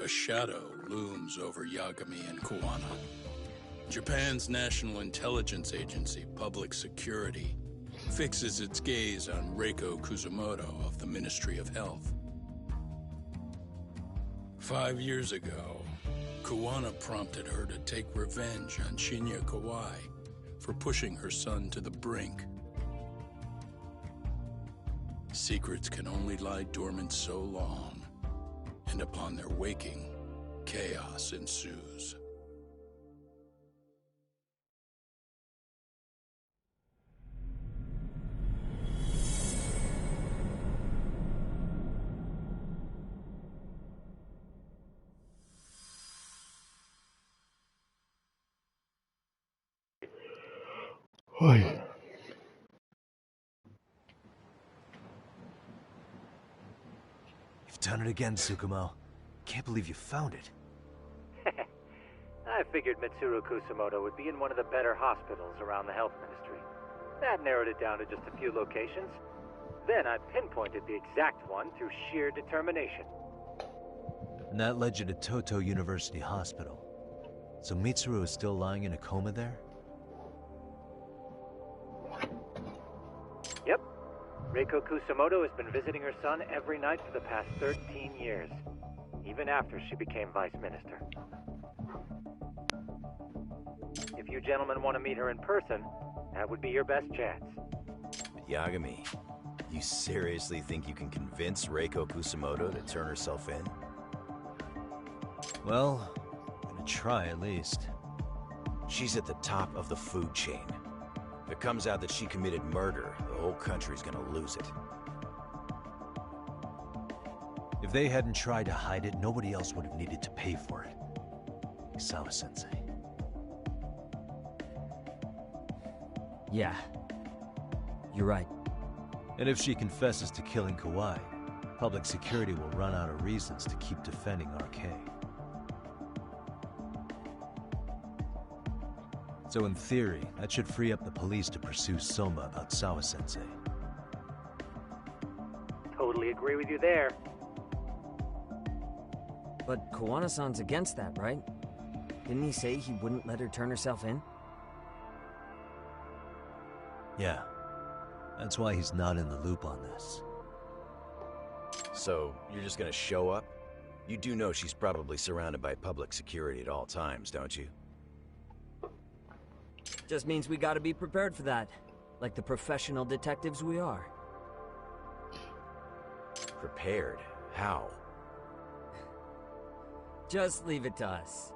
A shadow looms over Yagami and Kuwana. Japan's National Intelligence Agency, Public Security, fixes its gaze on Reiko Kusumoto of the Ministry of Health. 5 years ago, Kuwana prompted her to take revenge on Shinya Kawai for pushing her son to the brink. Secrets can only lie dormant so long, and upon their waking, chaos ensues. You've done it again, Tsukumo. Can't believe you found it. I figured Mitsuru Kusumoto would be in one of the better hospitals around the health ministry. That narrowed it down to just a few locations. Then I pinpointed the exact one through sheer determination. And that led you to Toto University Hospital. So Mitsuru is still lying in a coma there? Yep. Reiko Kusumoto has been visiting her son every night for the past 13 years. Even after she became vice minister. If you gentlemen want to meet her in person, that would be your best chance. Yagami, you seriously think you can convince Reiko Kusumoto to turn herself in? Well, I'm gonna try at least. She's at the top of the food chain. If it comes out that she committed murder, the whole country's gonna lose it. If they hadn't tried to hide it, nobody else would have needed to pay for it. Like Sawa-sensei. Yeah. You're right. And if she confesses to killing Kawai, public security will run out of reasons to keep defending RK. So in theory, that should free up the police to pursue Soma about Sawa-sensei. Totally agree with you there. But Kawana-san's against that, right? Didn't he say he wouldn't let her turn herself in? Yeah. That's why he's not in the loop on this. So, you're just gonna show up? You do know she's probably surrounded by public security at all times, don't you? Just means we gotta be prepared for that. Like the professional detectives we are. Prepared? How? Just leave it to us.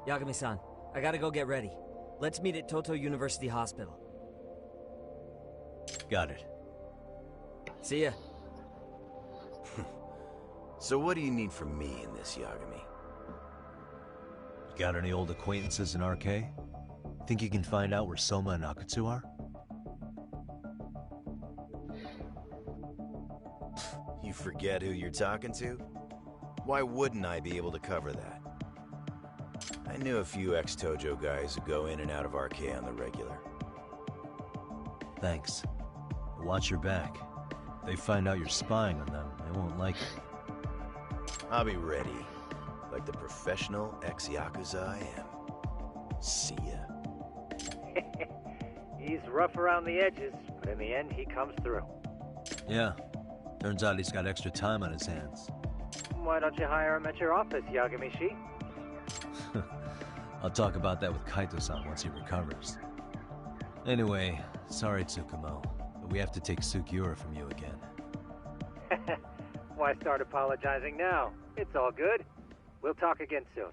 Yagami-san, I gotta go get ready. Let's meet at Toto University Hospital. Got it. See ya. So what do you need from me in this, Yagami? You got any old acquaintances in RK? Think you can find out where Soma and Akutsu are? You forget who you're talking to? Why wouldn't I be able to cover that? I knew a few ex-Tojo guys who go in and out of RK on the regular. Thanks. But watch your back. If they find out you're spying on them, they won't like it. I'll be ready, like the professional ex-Yakuza I am. See ya. He's rough around the edges, but in the end he comes through. Yeah. Turns out he's got extra time on his hands. Why don't you hire him at your office, Yagami-shi? I'll talk about that with Kaito-san once he recovers. Anyway, sorry Tsukumo, but we have to take Sukiura from you again. Why start apologizing now? It's all good. We'll talk again soon.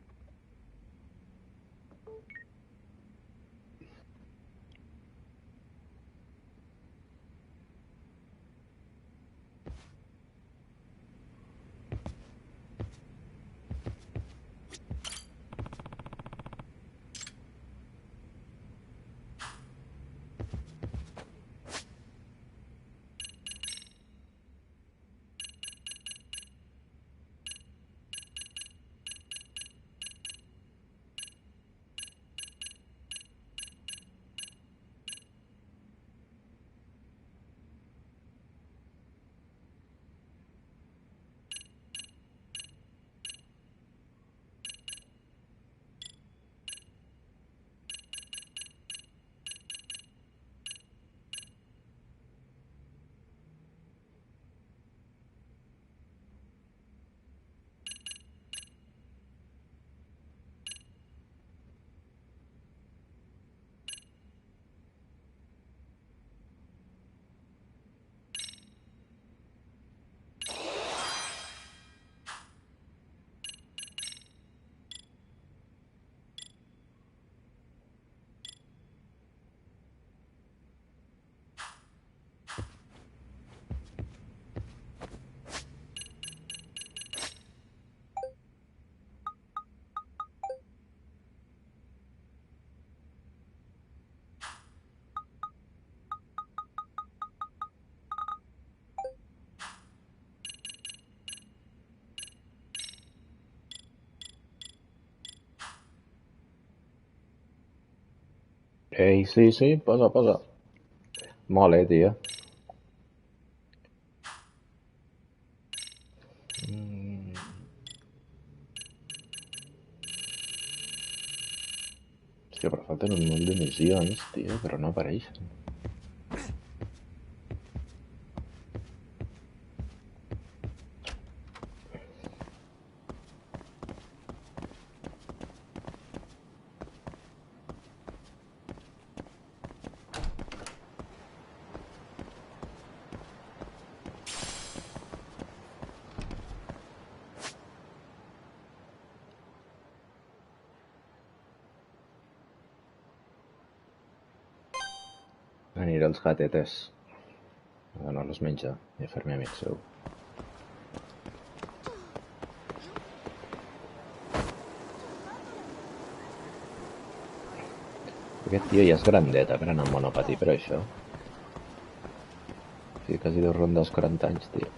Ei, sí, posa. Mole, tio. Hòstia, però falten un munt de missions, tio, però no apareixen. Aniré als gatetes a donar-los menjar i a fer-me amic seu. Aquest tio ja és grandeta per anar amb monopatí, per això. Sí, quasi deu rondar els 40 anys, tio.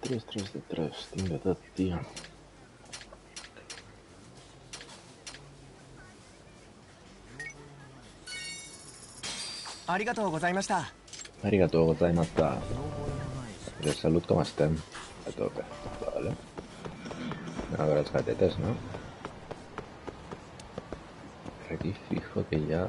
Tres de tres, tinc de tot, tio. Arigatou gozaimashita. De salut com estem? A tope. Vale. Anem a veure els gatetes, no? Per aquí fijo que hi ha...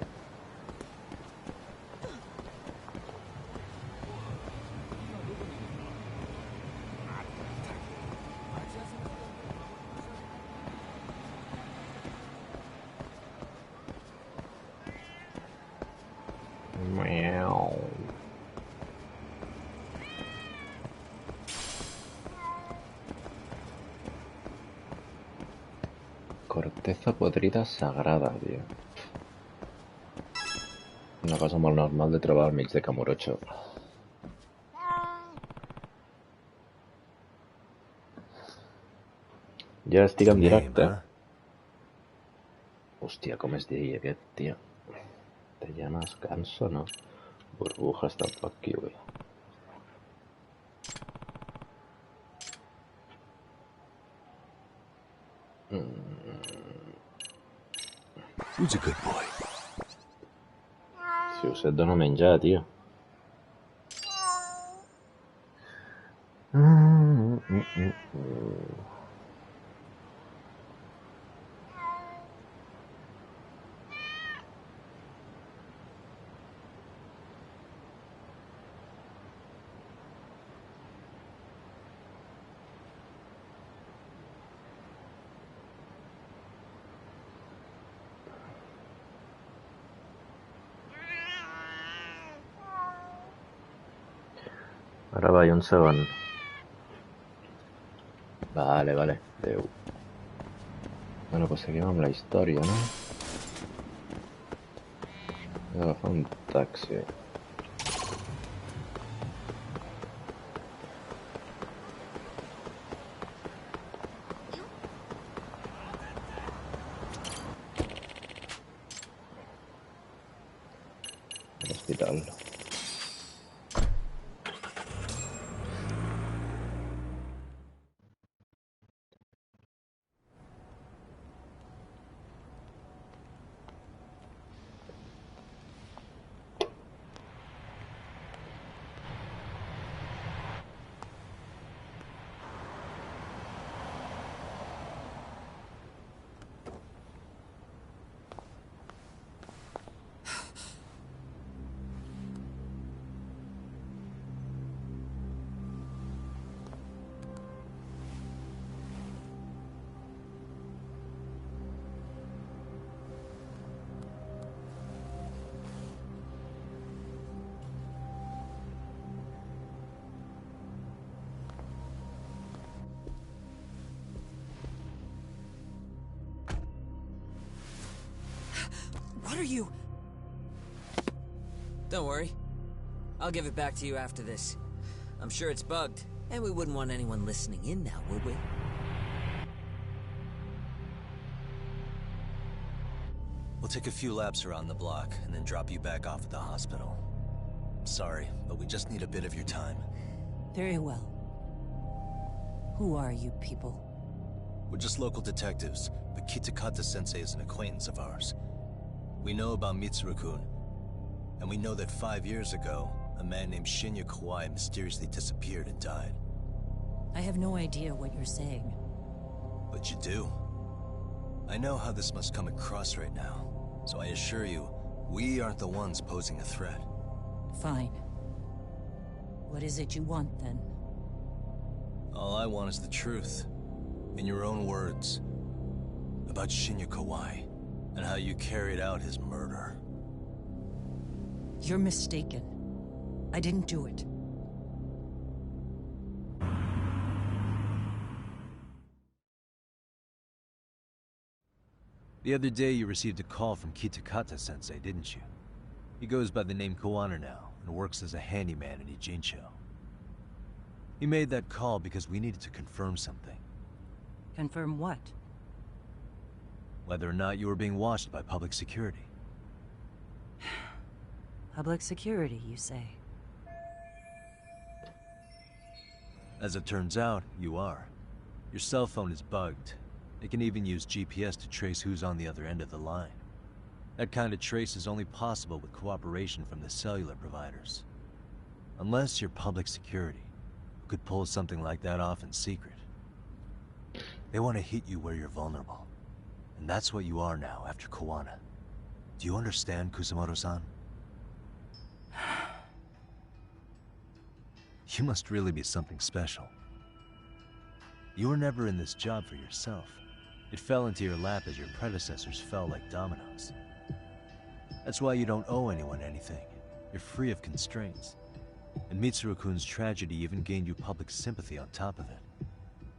Corteza podrida sagrada, tio. Una cosa molt normal de trobar al mig de Kamurocho. Ja estic en directe. Hòstia, com es deia aquest, tio? Te llamas Ganso, no? Burbujas tampoc, güey. Who's a good boy? Si us et dono menjar, tio. Ara va, un segon. Vale, adeu. Bueno, pues seguim amb la història, no? He d'agafar un taxi. A l'hospital. What are you... Don't worry. I'll give it back to you after this. I'm sure it's bugged, and we wouldn't want anyone listening in now, would we? We'll take a few laps around the block, and then drop you back off at the hospital. Sorry, but we just need a bit of your time. Very well. Who are you people? We're just local detectives, but Kitakata-sensei is an acquaintance of ours. We know about Mitsuru-kun, and we know that 5 years ago, a man named Shinya Kawai mysteriously disappeared and died. I have no idea what you're saying. But you do. I know how this must come across right now, so I assure you, we aren't the ones posing a threat. Fine. What is it you want, then? All I want is the truth. In your own words. About Shinya Kawai, and how you carried out his murder. You're mistaken. I didn't do it. The other day you received a call from Kitakata-sensei, didn't you? He goes by the name Koana now, and works as a handyman in Ijincho. He made that call because we needed to confirm something. Confirm what? Whether or not you were being watched by public security. Public security, you say? As it turns out, you are. Your cell phone is bugged. It can even use GPS to trace who's on the other end of the line. That kind of trace is only possible with cooperation from the cellular providers. Unless you're public security, who could pull something like that off in secret. They want to hit you where you're vulnerable. And that's what you are now after Koana. Do you understand, Kusamoto-san? You must really be something special. You were never in this job for yourself. It fell into your lap as your predecessors fell like dominoes. That's why you don't owe anyone anything. You're free of constraints. And Mitsuru-kun's tragedy even gained you public sympathy on top of it.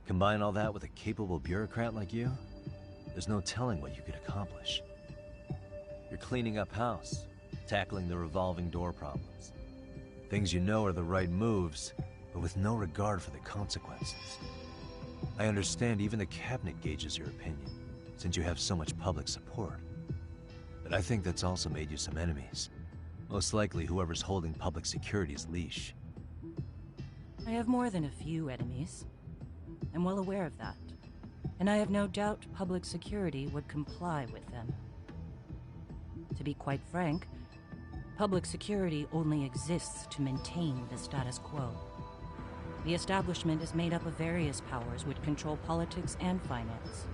Combine all that with a capable bureaucrat like you, there's no telling what you could accomplish. You're cleaning up house, tackling the revolving door problems. Things you know are the right moves, but with no regard for the consequences. I understand even the cabinet gauges your opinion, since you have so much public support. But I think that's also made you some enemies. Most likely whoever's holding public security's leash. I have more than a few enemies. I'm well aware of that. And I have no doubt public security would comply with them. To be quite frank, public security only exists to maintain the status quo. The establishment is made up of various powers which control politics and finance.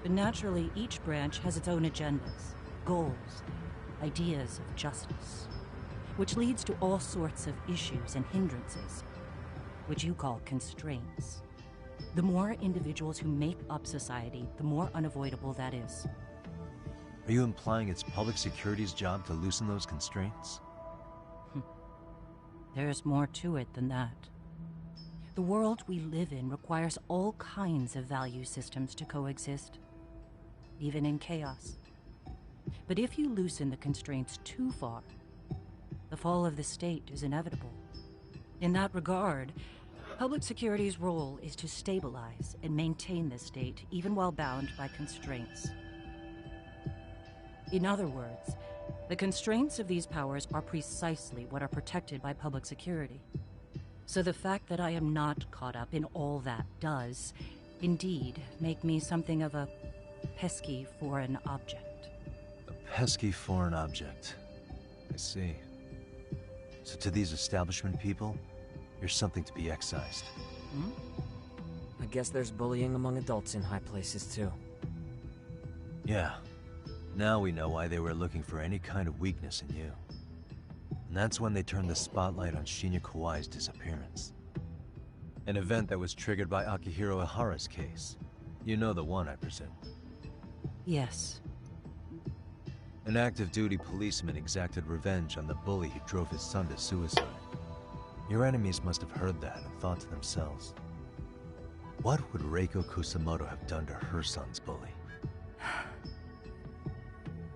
But naturally, each branch has its own agendas, goals, ideas of justice, which leads to all sorts of issues and hindrances, which you call constraints. The more individuals who make up society, the more unavoidable that is. Are you implying it's public security's job to loosen those constraints? There's more to it than that. The world we live in requires all kinds of value systems to coexist, even in chaos. But if you loosen the constraints too far, the fall of the state is inevitable. In that regard, public security's role is to stabilize and maintain the state, even while bound by constraints. In other words, the constraints of these powers are precisely what are protected by public security. So the fact that I am not caught up in all that does, indeed, make me something of a pesky foreign object. A pesky foreign object. I see. So to these establishment people, you're something to be excised. I guess there's bullying among adults in high places, too. Yeah. Now we know why they were looking for any kind of weakness in you. And that's when they turned the spotlight on Shinya Kawai's disappearance. An event that was triggered by Akihiro Ihara's case. You know the one, I presume. Yes. An active-duty policeman exacted revenge on the bully who drove his son to suicide. Your enemies must have heard that and thought to themselves, what would Reiko Kusamoto have done to her son's bully?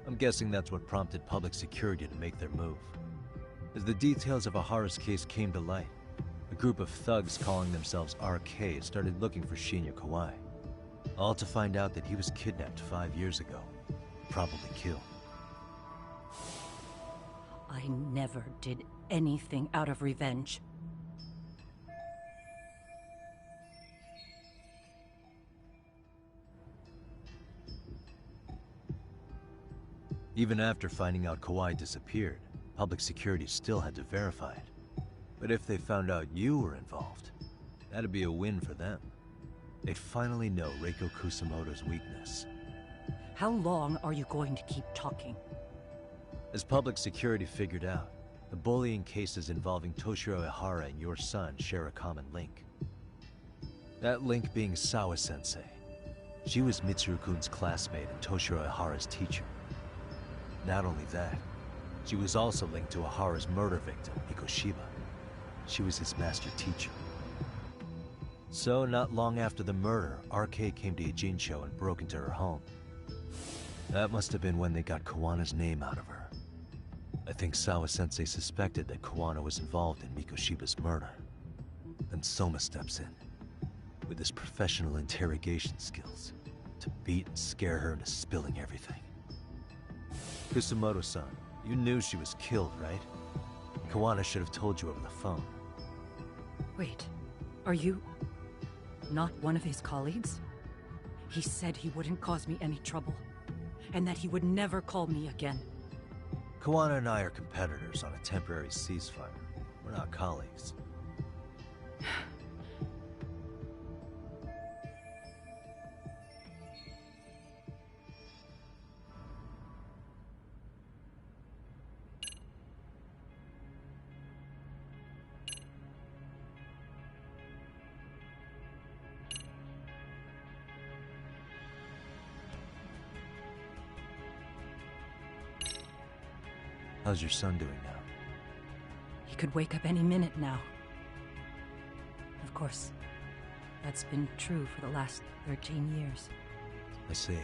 I'm guessing that's what prompted public security to make their move. As the details of Ahara's case came to light, a group of thugs calling themselves RK started looking for Shinya Kawai. All to find out that he was kidnapped 5 years ago, probably killed. I never did anything out of revenge. Even after finding out Kawai disappeared, public security still had to verify it. But if they found out you were involved, that'd be a win for them. They'd finally know Reiko Kusamoto's weakness. How long are you going to keep talking? As public security figured out, the bullying cases involving Toshiro Ihara and your son share a common link. That link being Sawa-sensei. She was Mitsuru-kun's classmate and Toshiro Ihara's teacher. Not only that, she was also linked to Ihara's murder victim, Mikoshiba. She was his master teacher. So, not long after the murder, RK came to Ijincho and broke into her home. That must have been when they got Kawana's name out of her. I think Sawa-sensei suspected that Kawana was involved in Mikoshiba's murder. Then Soma steps in, with his professional interrogation skills, to beat and scare her into spilling everything. Kusamoto-san, you knew she was killed, right? Kawana should have told you over the phone. Wait, are you not one of his colleagues? He said he wouldn't cause me any trouble, and that he would never call me again. Kawana and I are competitors on a temporary ceasefire. We're not colleagues. How's your son doing now? He could wake up any minute now. Of course, that's been true for the last 13 years. I see.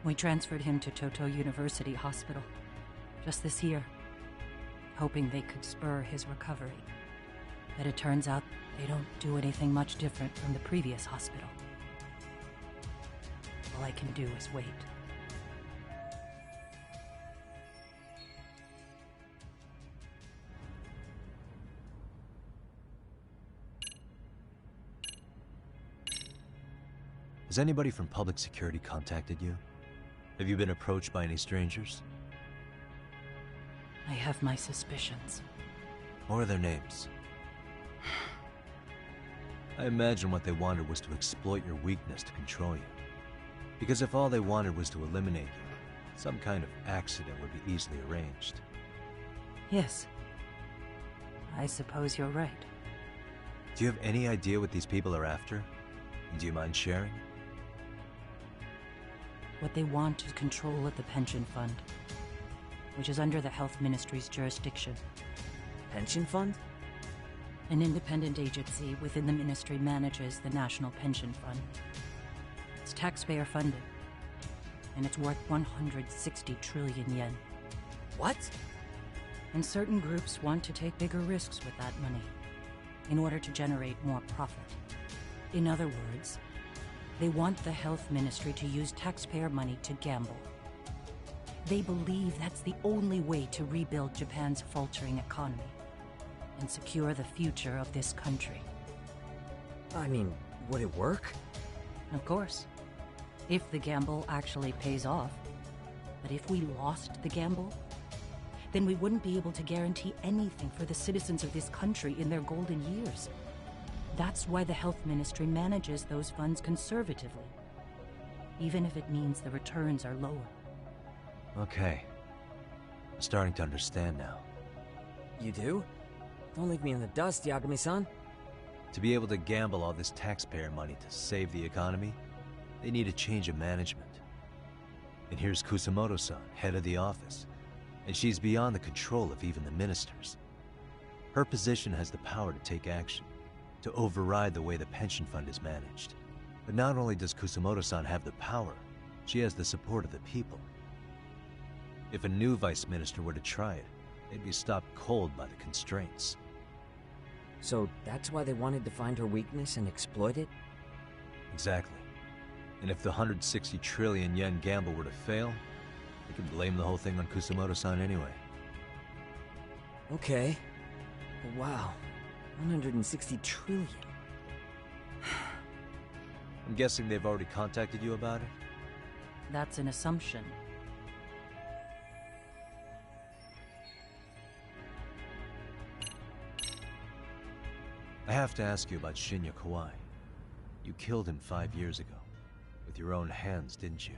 We transferred him to Toto University Hospital just this year, hoping they could spur his recovery. But it turns out they don't do anything much different from the previous hospital. All I can do is wait. Has anybody from public security contacted you? Have you been approached by any strangers? I have my suspicions. What are their names? I imagine what they wanted was to exploit your weakness to control you. Because if all they wanted was to eliminate you, some kind of accident would be easily arranged. Yes. I suppose you're right. Do you have any idea what these people are after? And do you mind sharing? What they want is control of the pension fund, which is under the Health Ministry's jurisdiction. Pension fund? An independent agency within the ministry manages the National Pension Fund. It's taxpayer funded, and it's worth 160 trillion yen. What? And certain groups want to take bigger risks with that money in order to generate more profit. In other words, they want the health ministry to use taxpayer money to gamble. They believe that's the only way to rebuild Japan's faltering economy and secure the future of this country. I mean, would it work? Of course, if the gamble actually pays off. But if we lost the gamble, then we wouldn't be able to guarantee anything for the citizens of this country in their golden years. That's why the health ministry manages those funds conservatively, even if it means the returns are lower. Okay. I'm starting to understand now. You do? Don't leave me in the dust, Yagami-san. To be able to gamble all this taxpayer money to save the economy, they need a change of management. And here's Kusamoto-san, head of the office, and she's beyond the control of even the ministers. Her position has the power to take action, to override the way the pension fund is managed. But not only does Kusamoto-san have the power, She has the support of the people. If a new vice minister were to try it, they'd be stopped cold by the constraints. So that's why they wanted to find her weakness and exploit it? Exactly. And if the 160 trillion yen gamble were to fail, they could blame the whole thing on Kusumoto-san anyway. Okay. But wow. 160 trillion. I'm guessing they've already contacted you about it? That's an assumption. I have to ask you about Shinya Kawai. You killed him 5 years ago. With your own hands, didn't you?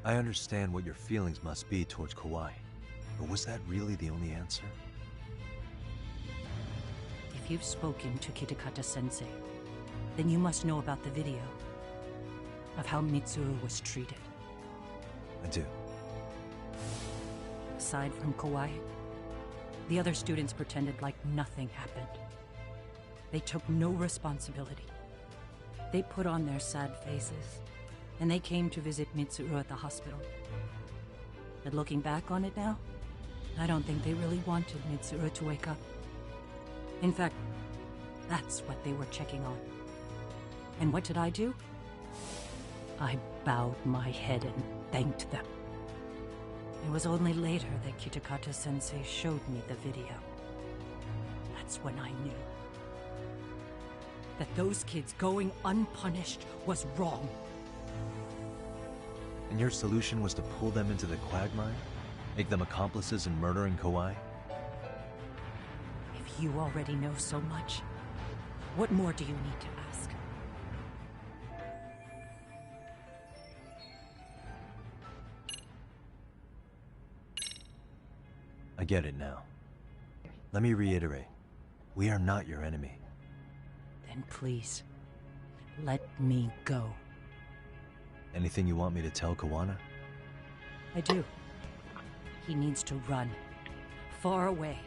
I understand what your feelings must be towards Kawai, but was that really the only answer? If you've spoken to Kitakata-sensei, then you must know about the video of how Mitsuru was treated. I do. Aside from Kawai, the other students pretended like nothing happened. They took no responsibility. They put on their sad faces, and they came to visit Mitsuru at the hospital. But looking back on it now, I don't think they really wanted Mitsuru to wake up. In fact, that's what they were checking on. And what did I do? I bowed my head and thanked them. It was only later that Kitakata-sensei showed me the video. That's when I knew that those kids going unpunished was wrong. And your solution was to pull them into the quagmire? Make them accomplices in murdering Kawai? If you already know so much, what more do you need to ask? I get it now. Let me reiterate. We are not your enemy. Then please, let me go. Anything you want me to tell Kawana? I do. He needs to run. Far away.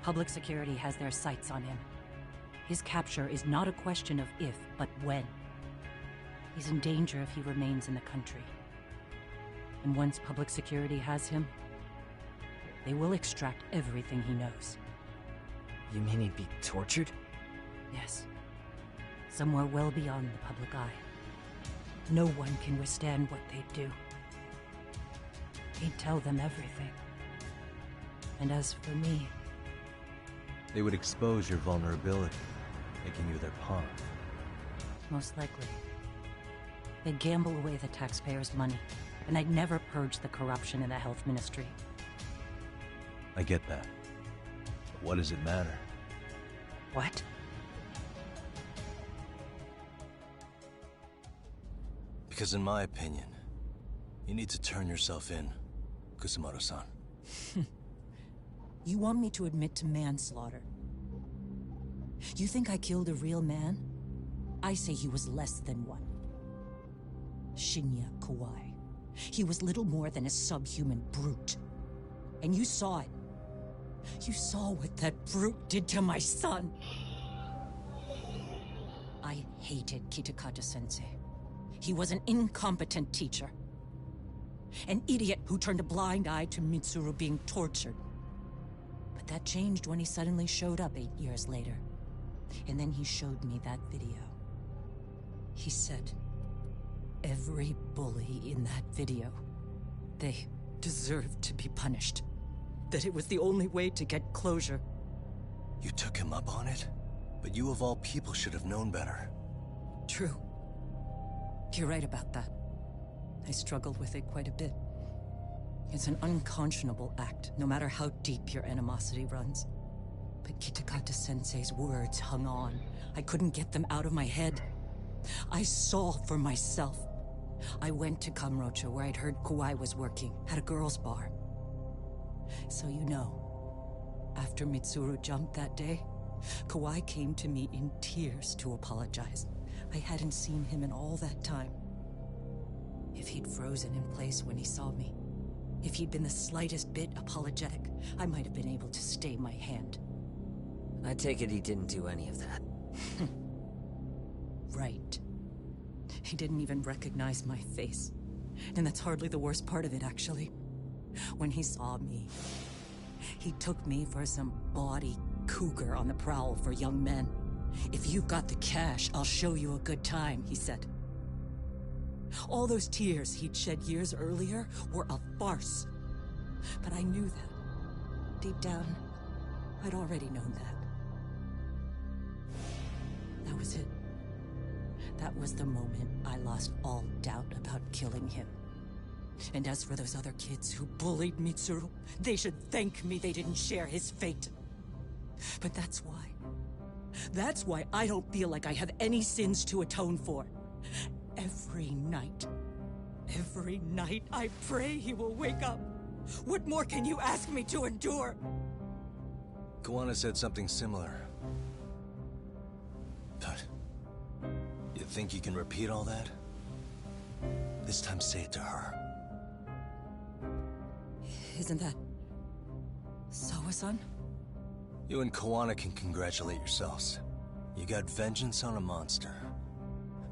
Public security has their sights on him. His capture is not a question of if, but when. He's in danger if he remains in the country. And once public security has him, they will extract everything he knows. You mean he'd be tortured? Yes. Somewhere well beyond the public eye. No one can withstand what they do. He'd tell them everything. And as for me... They would expose your vulnerability, making you their pawn. Most likely. They'd gamble away the taxpayers' money, and I'd never purge the corruption in the health ministry. I get that. But what does it matter? What? Because in my opinion, you need to turn yourself in, Kusumoto-san. You want me to admit to manslaughter? You think I killed a real man? I say he was less than one. Shinya Kawai. He was little more than a subhuman brute. And you saw it. You saw what that brute did to my son. I hated Kitakata-sensei. He was an incompetent teacher. An idiot who turned a blind eye to Mitsuru being tortured. But that changed when he suddenly showed up 8 years later. And then he showed me that video. He said, every bully in that video, they deserved to be punished. That it was the only way to get closure. You took him up on it? But you of all people should have known better. True. You're right about that. I struggled with it quite a bit. It's an unconscionable act, no matter how deep your animosity runs. But Kitakata-sensei's words hung on. I couldn't get them out of my head. I saw for myself. I went to Kamurocho, where I'd heard Kawai was working, at a girls' bar. So you know, after Mitsuru jumped that day, Kawai came to me in tears to apologize. I hadn't seen him in all that time. If he'd frozen in place when he saw me, if he'd been the slightest bit apologetic, I might have been able to stay my hand. I take it he didn't do any of that. right. He didn't even recognize my face. And that's hardly the worst part of it, actually. When he saw me, he took me for some bawdy cougar on the prowl for young men. If you've got the cash, I'll show you a good time, he said. All those tears he'd shed years earlier were a farce. But I knew that. Deep down, I'd already known that. That was it. That was the moment I lost all doubt about killing him. And as for those other kids who bullied Mitsuru, they should thank me they didn't share his fate. But that's why I don't feel like I have any sins to atone for. Every night I pray he will wake up. What more can you ask me to endure? Koana said something similar. But you think you can repeat all that? This time say it to her. Isn't that Sawa-san? You and Koana can congratulate yourselves. You got vengeance on a monster.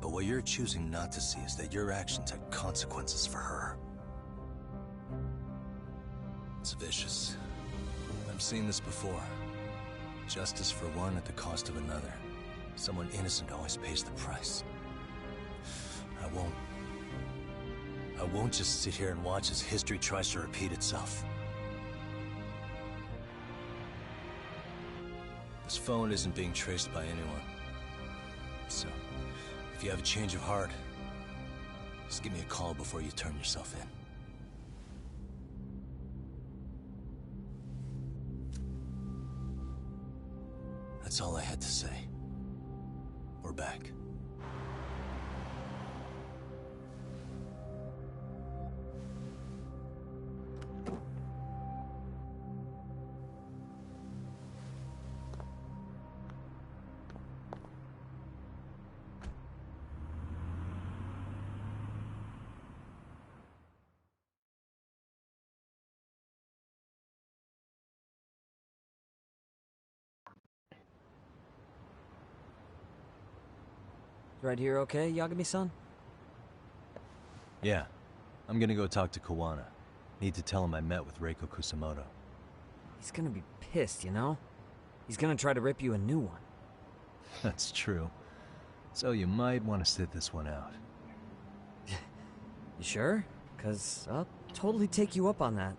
But what you're choosing not to see is that your actions had consequences for her. It's vicious. I've seen this before. Justice for one at the cost of another. Someone innocent always pays the price. I won't just sit here and watch as history tries to repeat itself. This phone isn't being traced by anyone. So, if you have a change of heart, just give me a call before you turn yourself in. That's all I had to say. We're back. Right here okay, Yagami-san? Yeah. I'm gonna go talk to Koana. Need to tell him I met with Reiko Kusamoto. He's gonna be pissed, you know? He's gonna try to rip you a new one. That's true. So you might want to sit this one out. You sure? 'Cause I'll totally take you up on that.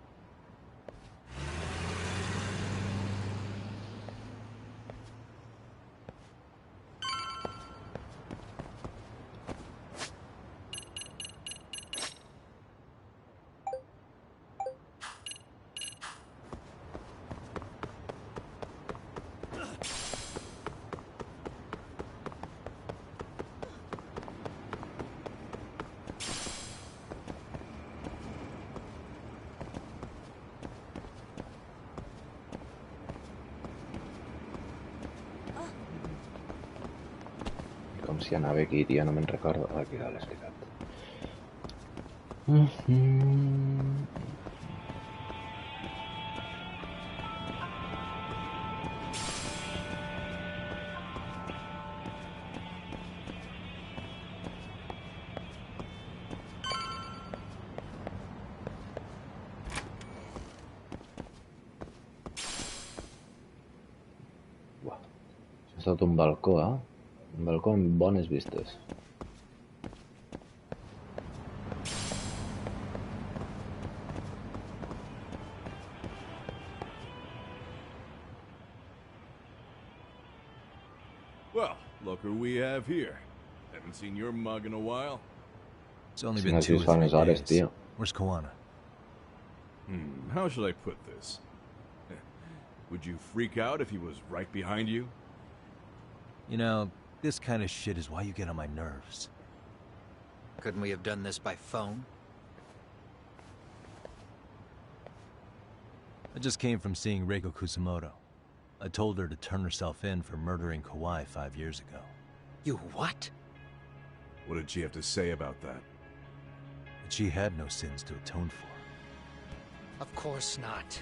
Com si anava aquí, tia, no me'n recordo. Aquí dalt, és veritat. Uah, això és tot un balcó, eh? Un balcó amb bones vistes. Well, look who we have here. Haven't seen your mug in a while. It's only Si been no 2 or fa 3 unes hores, days. tio. Where's Koana? How should I put this? Would you freak out if he was right behind you? You know, this kind of shit is why you get on my nerves. Couldn't we have done this by phone? I just came from seeing Reiko Kusamoto. I told her to turn herself in for murdering Kawai 5 years ago. You what? What did she have to say about that? But she had no sins to atone for. Of course not.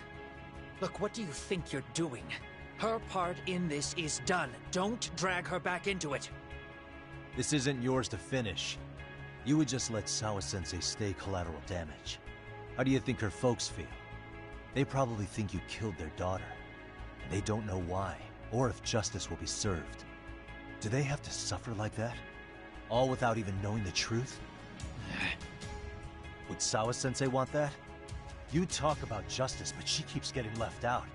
Look, what do you think you're doing? Her part in this is done. Don't drag her back into it. This isn't yours to finish. You would just let Sawa-sensei stay collateral damage. How do you think her folks feel? They probably think you killed their daughter. And they don't know why, or if justice will be served. Do they have to suffer like that? All without even knowing the truth? Would Sawa-sensei want that? You talk about justice, but she keeps getting left out.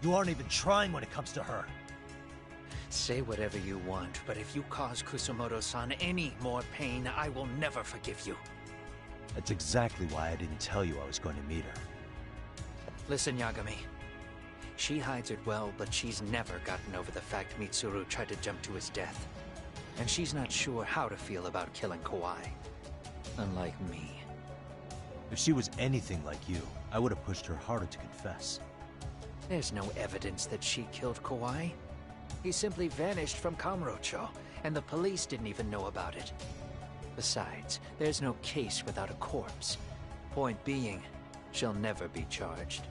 You aren't even trying when it comes to her. Say whatever you want, but if you cause Kusumoto-san any more pain, I will never forgive you. That's exactly why I didn't tell you I was going to meet her. Listen, Yagami. She hides it well, but she's never gotten over the fact Mitsuru tried to jump to his death. And she's not sure how to feel about killing Kawai. Unlike me. If she was anything like you, I would have pushed her harder to confess. There's no evidence that she killed Kawai. He simply vanished from Kamurocho, and the police didn't even know about it. Besides, there's no case without a corpse. Point being, she'll never be charged.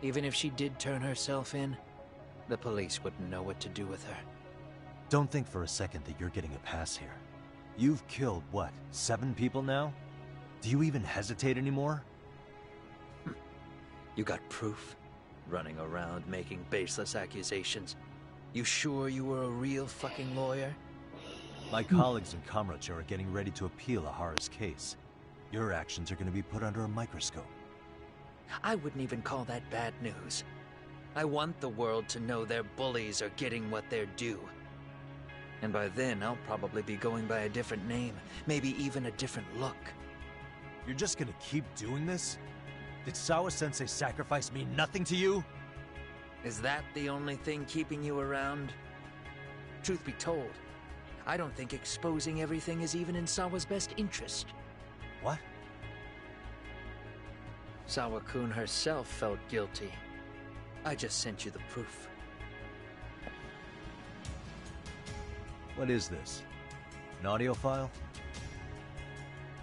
Even if she did turn herself in, the police wouldn't know what to do with her. Don't think for a second that you're getting a pass here. You've killed, what, 7 people now? Do you even hesitate anymore? You got proof? Running around making baseless accusations. You sure you were a real fucking lawyer? My colleagues in Kamurocho are getting ready to appeal Ahara's case. Your actions are going to be put under a microscope. I wouldn't even call that bad news. I want the world to know their bullies are getting what they're due. And by then, I'll probably be going by a different name, maybe even a different look. You're just gonna keep doing this? Did Sawa-sensei sacrifice mean nothing to you? Is that the only thing keeping you around? Truth be told, I don't think exposing everything is even in Sawa's best interest. What? Sawa-kun herself felt guilty. I just sent you the proof. What is this? An audio file?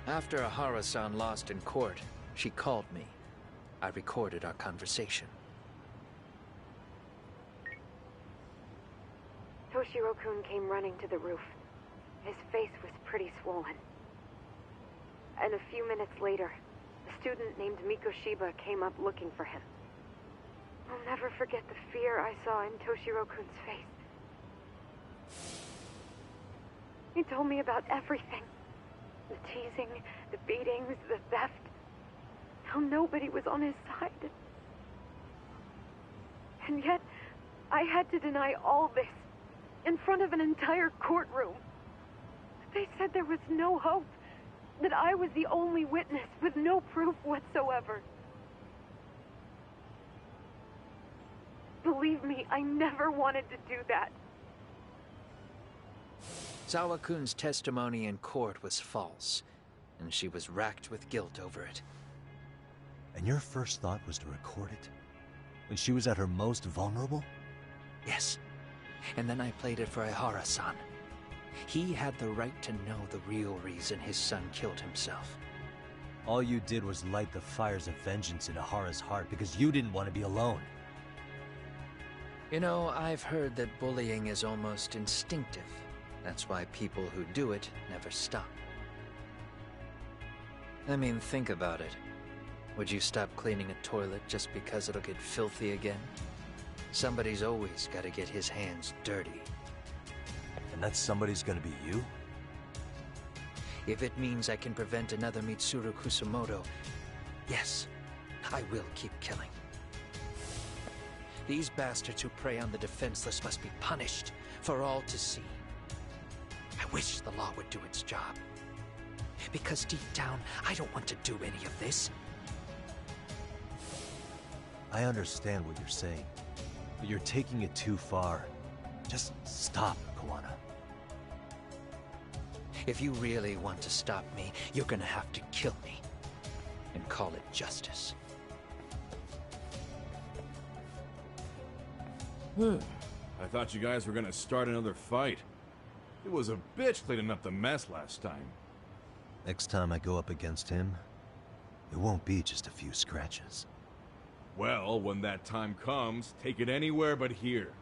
After Ahara-san lost in court, she called me. I recorded our conversation. Toshiro-kun came running to the roof. His face was pretty swollen. And a few minutes later, a student named Mikoshiba came up looking for him. I'll never forget the fear I saw in Toshiro-kun's face. He told me about everything. The teasing, the beatings, the theft. How nobody was on his side. And yet, I had to deny all this in front of an entire courtroom. They said there was no hope, that I was the only witness with no proof whatsoever. Believe me, I never wanted to do that. Sawa-kun's testimony in court was false, and she was racked with guilt over it. And your first thought was to record it? When she was at her most vulnerable? Yes. And then I played it for Ahara-san. He had the right to know the real reason his son killed himself. All you did was light the fires of vengeance in Ahara's heart because you didn't want to be alone. You know, I've heard that bullying is almost instinctive. That's why people who do it never stop. I mean, think about it. Would you stop cleaning a toilet just because it'll get filthy again? Somebody's always got to get his hands dirty. And that somebody's gonna be you? If it means I can prevent another Mitsuru Kusumoto, yes, I will keep killing. These bastards who prey on the defenseless must be punished for all to see. I wish the law would do its job. Because deep down, I don't want to do any of this. I understand what you're saying, but you're taking it too far. Just stop, Kawana. If you really want to stop me, you're gonna have to kill me. And call it justice. I thought you guys were gonna start another fight. It was a bitch cleaning up the mess last time. Next time I go up against him, it won't be just a few scratches. Well, when that time comes, take it anywhere but here.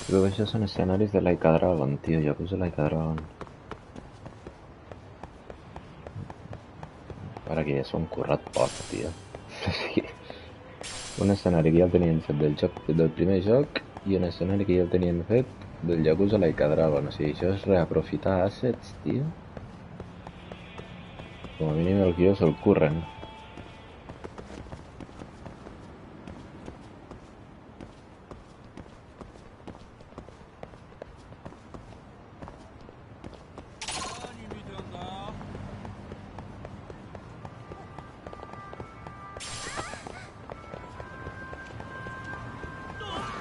Creo que esos son escenarios de Like a Dragon, tío. Ya puse Like a Dragon. Para que ja s'ho han currat poc, tio. Un escenari que ja el tenien fet del primer joc i un escenari que ja el tenien fet del Yakuza Like a Dragon. O sigui, això és reaprofitar assets, tio. Com a mínim el guió se'l curren.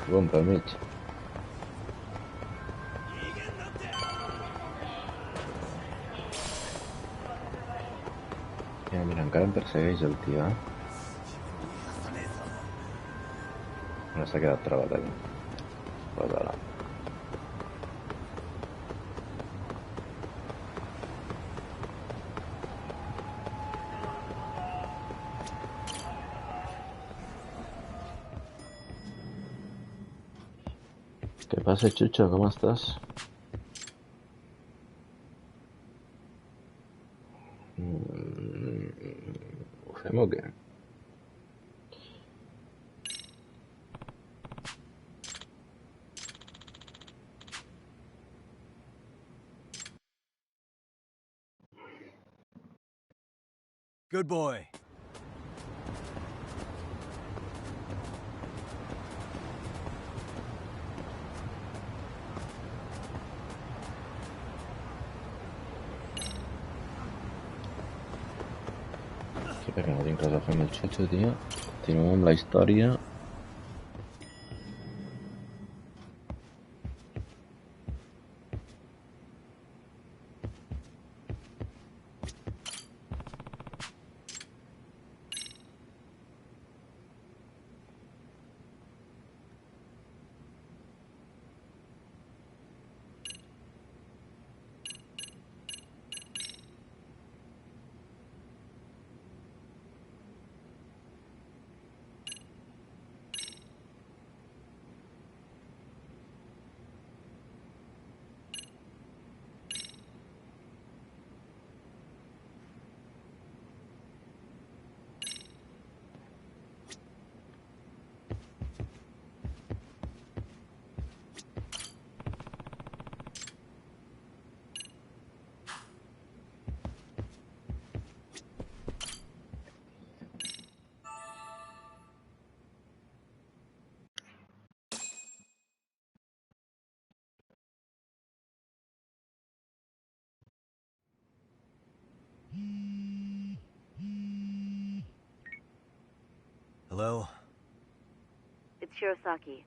Bom pel mig. Mira, encara em persegueix el tio, eh? No s'ha quedat trabat allà. Pues ara. ¿Qué pasa, Chucho? ¿Cómo estás? ¿Ho fem o què? Good boy. Sí, perquè no tinc res a fer amb el xutxo, tio. Continuem amb la història. Hello? It's Shirosaki.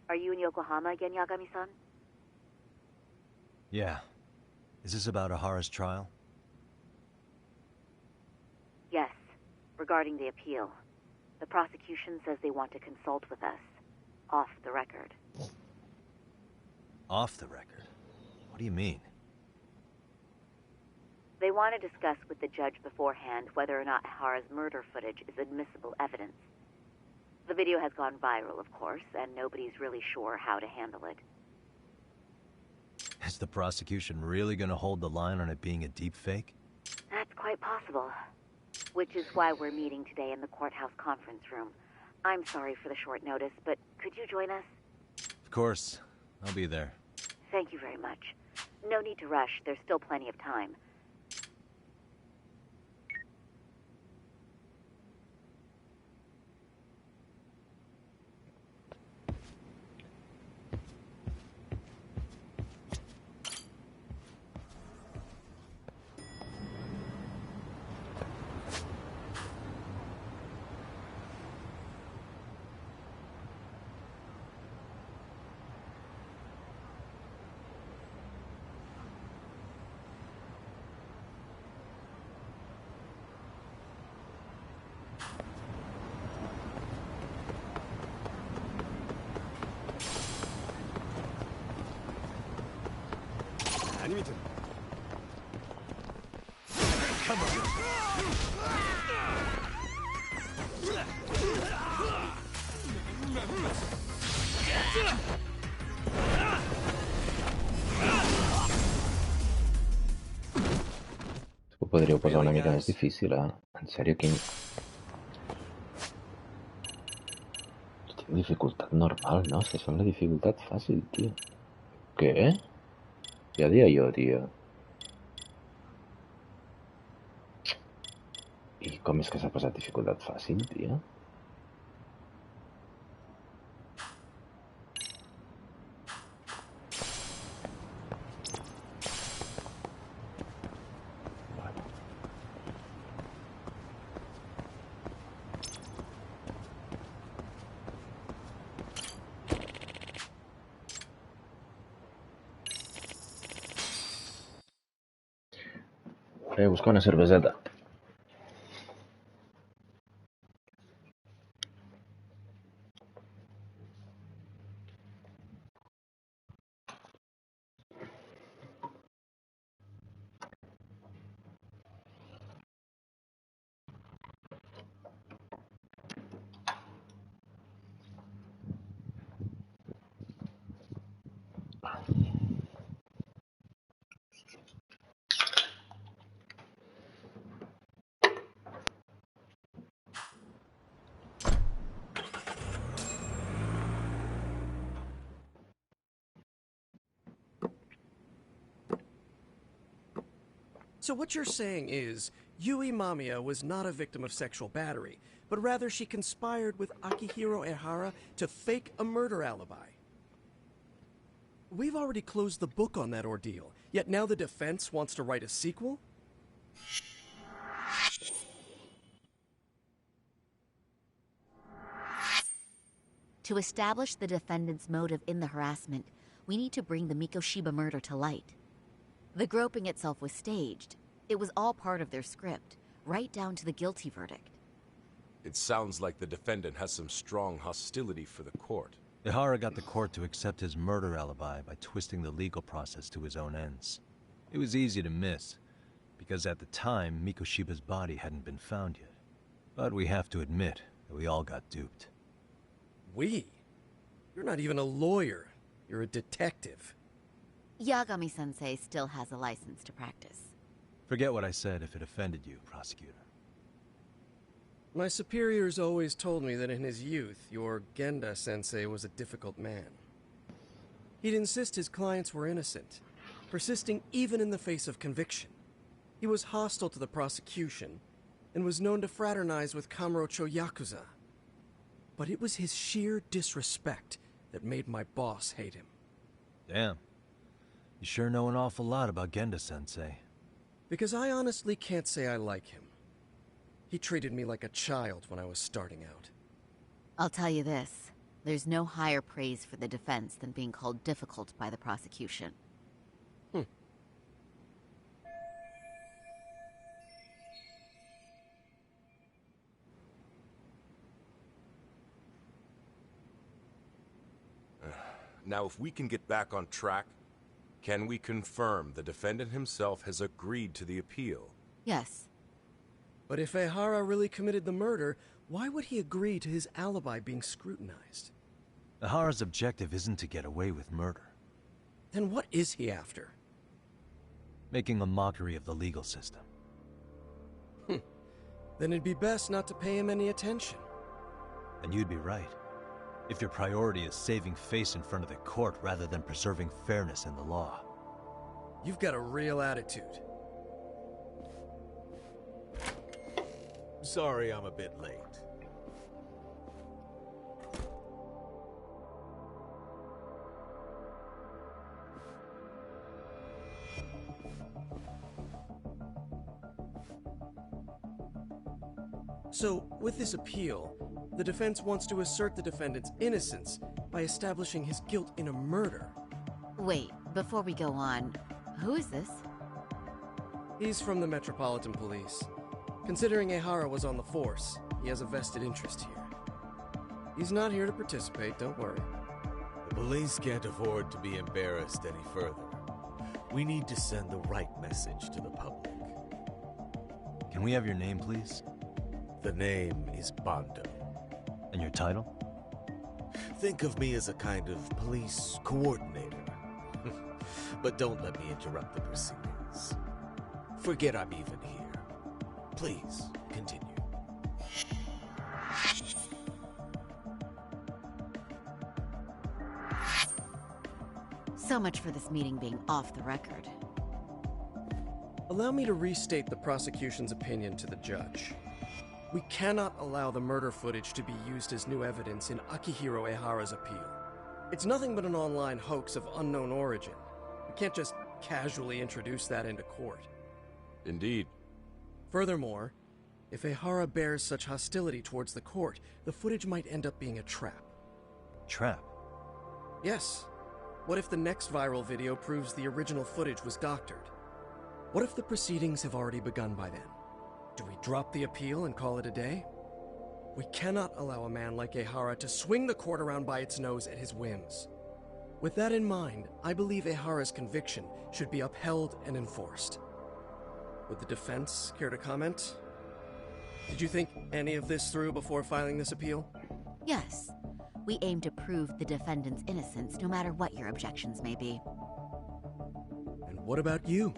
Are you in Yokohama again, Yagami-san? Yeah. Is this about Ahara's trial? Regarding the appeal, the prosecution says they want to consult with us. Off the record. Off the record? What do you mean? They want to discuss with the judge beforehand whether or not Ihara's murder footage is admissible evidence. The video has gone viral, of course, and nobody's really sure how to handle it. Is the prosecution really gonna hold the line on it being a deepfake? That's quite possible. Which is why we're meeting today in the courthouse conference room. I'm sorry for the short notice, but could you join us? Of course. I'll be there. Thank you very much. No need to rush. There's still plenty of time. Come on. Ho podríeu posar una mica més difícil, eh? En sèrio, quin... Tinc dificultat normal, no? És que això és la dificultat fàcil, tio. Què? Ja dia jo, tio. I com és que s'ha posat dificultat fàcil, tio? Busco una cerveseta. So what you're saying is, Yui Mamiya was not a victim of sexual battery, but rather she conspired with Akihiro Ihara to fake a murder alibi. We've already closed the book on that ordeal, yet now the defense wants to write a sequel? To establish the defendant's motive in the harassment, we need to bring the Mikoshiba murder to light. The groping itself was staged. It was all part of their script, right down to the guilty verdict. It sounds like the defendant has some strong hostility for the court. Ihara got the court to accept his murder alibi by twisting the legal process to his own ends. It was easy to miss, because at the time, Mikoshiba's body hadn't been found yet. But we have to admit that we all got duped. We? You're not even a lawyer. You're a detective. Yagami-sensei still has a license to practice. Forget what I said if it offended you, prosecutor. My superiors always told me that in his youth, your Genda-sensei was a difficult man. He'd insist his clients were innocent, persisting even in the face of conviction. He was hostile to the prosecution, and was known to fraternize with Kamurocho Yakuza. But it was his sheer disrespect that made my boss hate him. Damn. You sure know an awful lot about Genda-sensei. Because I honestly can't say I like him. He treated me like a child when I was starting out. I'll tell you this. There's no higher praise for the defense than being called difficult by the prosecution. Now, if we can get back on track, can we confirm the defendant himself has agreed to the appeal? Yes. But if Ehara really committed the murder, why would he agree to his alibi being scrutinized? Ehara's objective isn't to get away with murder. Then what is he after? Making a mockery of the legal system. Then it'd be best not to pay him any attention. And you'd be right. If your priority is saving face in front of the court rather than preserving fairness in the law. You've got a real attitude. Sorry I'm a bit late. So, with this appeal, the defense wants to assert the defendant's innocence by establishing his guilt in a murder. Wait, before we go on, who is this? He's from the Metropolitan Police. Considering Ehara was on the force, he has a vested interest here. He's not here to participate, don't worry. The police can't afford to be embarrassed any further. We need to send the right message to the public. Can we have your name, please? The name is Bando. And your title? Think of me as a kind of police coordinator. But don't let me interrupt the proceedings. Forget I'm even here. Please, continue. So much for this meeting being off the record. Allow me to restate the prosecution's opinion to the judge. We cannot allow the murder footage to be used as new evidence in Akihiro Ehara's appeal. It's nothing but an online hoax of unknown origin. We can't just casually introduce that into court. Indeed. Furthermore, if Ehara bears such hostility towards the court, the footage might end up being a trap. Trap? Yes. What if the next viral video proves the original footage was doctored? What if the proceedings have already begun by then? Do we drop the appeal and call it a day? We cannot allow a man like Ehara to swing the court around by its nose at his whims. With that in mind, I believe Ehara's conviction should be upheld and enforced. Would the defense care to comment? Did you think any of this through before filing this appeal? Yes. We aim to prove the defendant's innocence no matter what your objections may be. And what about you?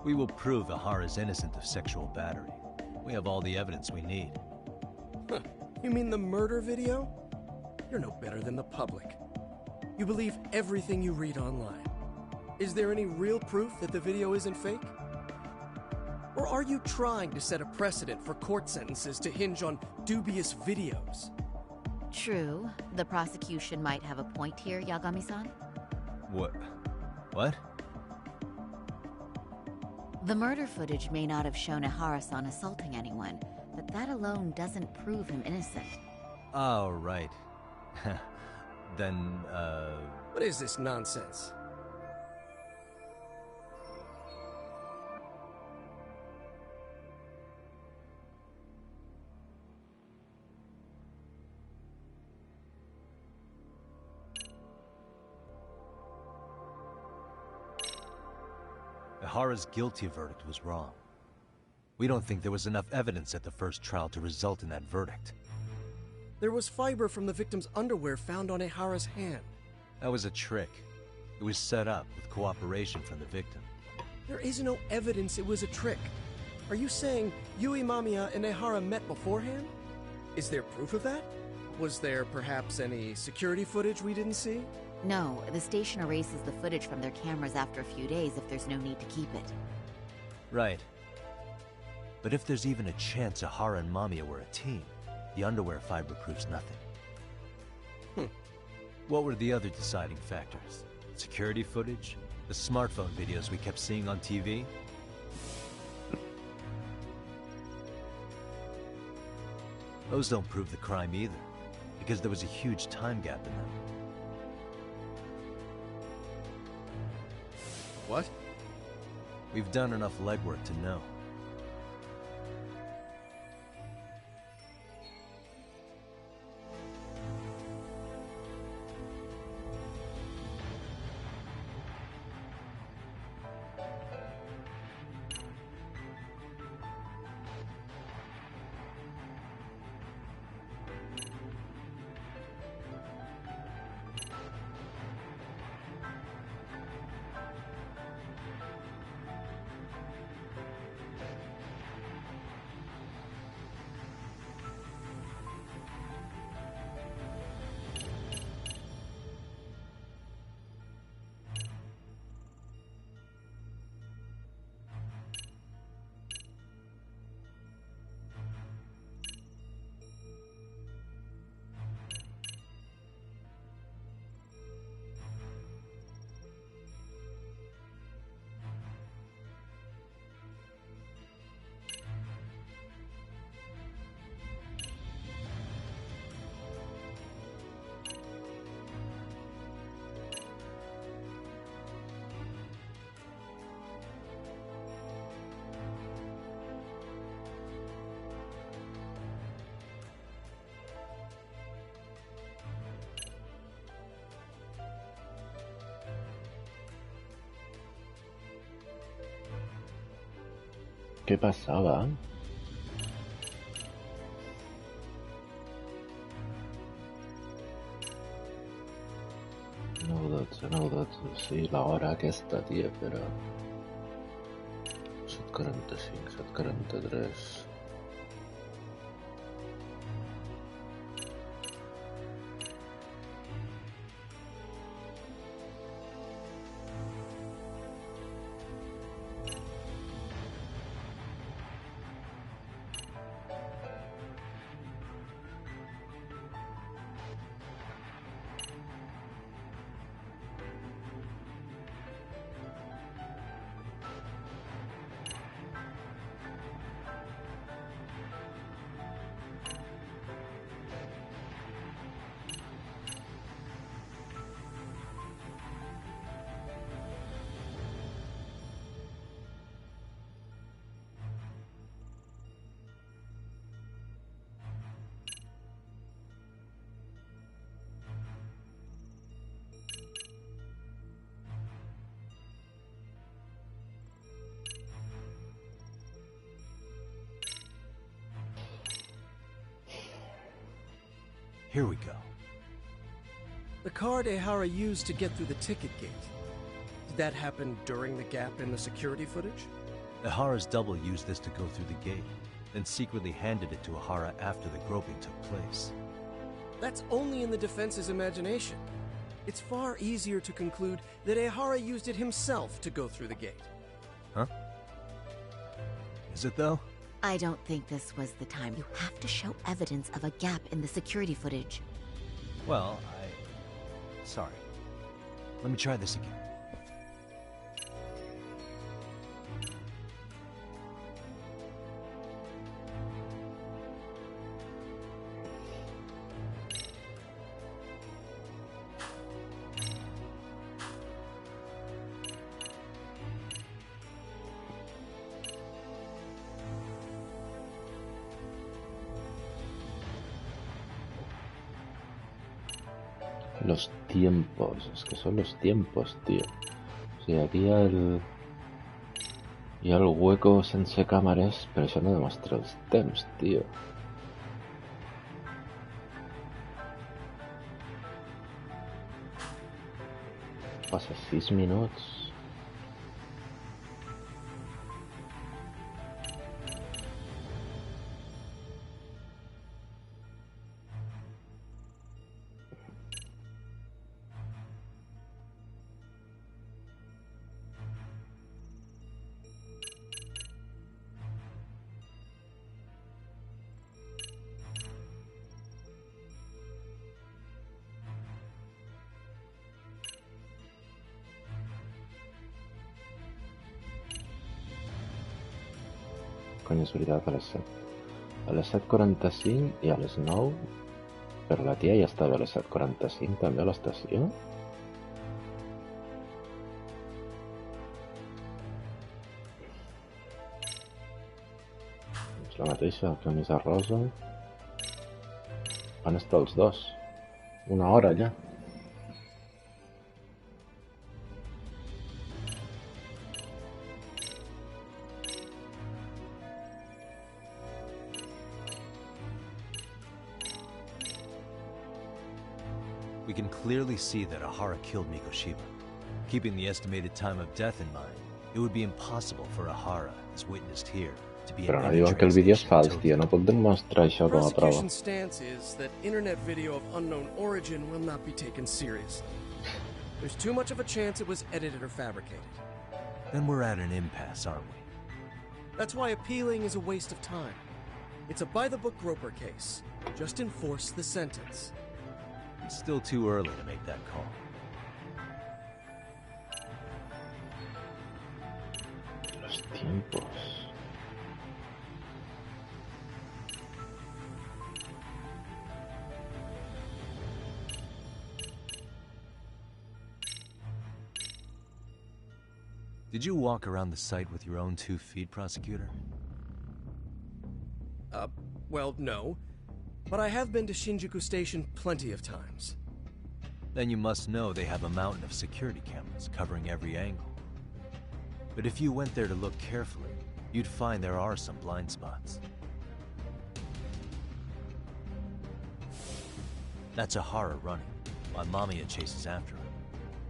We will prove Ehara is innocent of sexual battery. We have all the evidence we need. Huh. You mean the murder video? You're no better than the public. You believe everything you read online. Is there any real proof that the video isn't fake? Or are you trying to set a precedent for court sentences to hinge on dubious videos? True. The prosecution might have a point here, Yagami-san. What? What? The murder footage may not have shown Ehara-san assaulting anyone, but that alone doesn't prove him innocent. Oh, right. Then, What is this nonsense? Ehara's guilty verdict was wrong. We don't think there was enough evidence at the first trial to result in that verdict. There was fiber from the victim's underwear found on Ehara's hand. That was a trick. It was set up with cooperation from the victim. There is no evidence it was a trick. Are you saying Yui Mamiya and Ehara met beforehand? Is there proof of that? Was there perhaps any security footage we didn't see? No, the station erases the footage from their cameras after a few days if there's no need to keep it. Right. But if there's even a chance Ehara and Mamiya were a team, the underwear fiber proves nothing. What were the other deciding factors? Security footage? The smartphone videos we kept seeing on TV? Those don't prove the crime either, because there was a huge time gap in them. What? We've done enough legwork to know. ¿Qué pasaba? No 12, sí, la hora aquesta, tia, però... 7:45, 7:43... Here we go. The card Ehara used to get through the ticket gate. Did that happen during the gap in the security footage? Ehara's double used this to go through the gate, then secretly handed it to Ehara after the groping took place. That's only in the defense's imagination. It's far easier to conclude that Ehara used it himself to go through the gate. Huh? Is it though? I don't think this was the time. You have to show evidence of a gap in the security footage. Well, Sorry. Let me try this again. Los tiempos, es que son los tiempos, tío. O sigui, aquí hi ha el hueco sense càmeres, però això no demostra els temps, tio. Passa 6 minuts. Cony, és veritat, a les 7. A les 7:45 i a les 9 Però la tia ja estava a les 7:45 també a l'estació? És la mateixa, camisa rosa. Van estar els dos. Una hora ja. We can clearly see that Ahara killed Mikoshiba. Keeping the estimated time of death in mind, it would be impossible for Ahara, as witnessed here, to be Però an no diuen que el vídeo és fals, tio. No puc demostrar això com a prova. Prosecution's stance is that internet video of unknown origin will not be taken seriously. There's too much of a chance it was edited or fabricated. Then we're at an impasse, aren't we? That's why appealing is a waste of time. It's a by-the-book Groper case. Just enforce the sentence. It's still too early to make that call. Los tiempos. Did you walk around the site with your own 2 feet, prosecutor? Well, no. But I have been to Shinjuku Station plenty of times. Then you must know they have a mountain of security cameras covering every angle. But if you went there to look carefully, you'd find there are some blind spots. That's Ahara running, while Mamiya chases after him.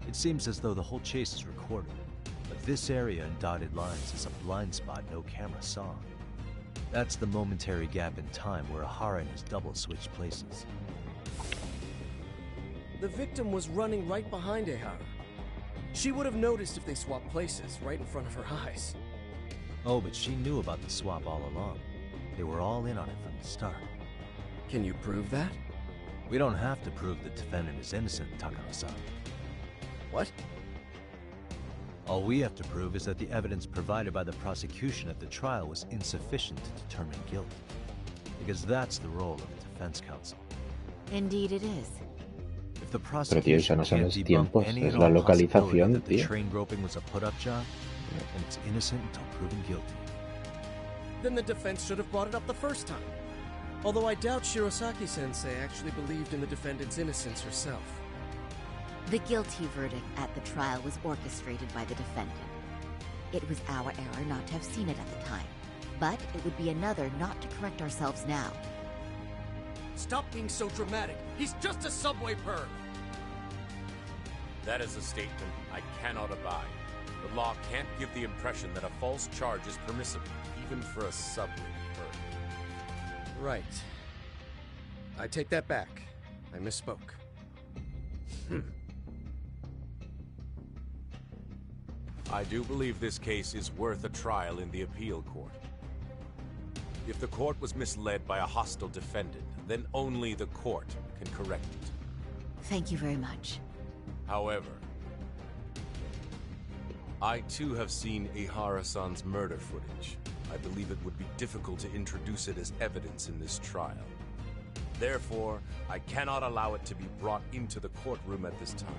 It seems as though the whole chase is recorded, but this area in dotted lines is a blind spot no camera saw. That's the momentary gap in time where Ahara and his double switched places. The victim was running right behind Ehara. She would have noticed if they swapped places right in front of her eyes. Oh, but she knew about the swap all along. They were all in on it from the start. Can you prove that? We don't have to prove the defendant is innocent, Takano-san. What? All we have to prove is that the evidence provided by the prosecution at the trial was insufficient to determine guilt. Because that's the role of the defense counsel. Indeed it is. If the Pero tío, eso prosecution no son can't los debunk tiempos, any es and la all possibility localización, that the tío. train groping was a put-up job, then it's innocent until proven guilty. Then the defense should have brought it up the first time. Although I doubt Shirosaki-sensei actually believed in the defendant's innocence herself. The guilty verdict at the trial was orchestrated by the defendant. It was our error not to have seen it at the time, but it would be another not to correct ourselves now. Stop being so dramatic. He's just a subway perv. That is a statement I cannot abide. The law can't give the impression that a false charge is permissible, even for a subway perv. Right. I take that back. I misspoke. I do believe this case is worth a trial in the appeal court. If the court was misled by a hostile defendant, then only the court can correct it. Thank you very much. However, I too have seen Ihara-san's murder footage. I believe it would be difficult to introduce it as evidence in this trial. Therefore, I cannot allow it to be brought into the courtroom at this time.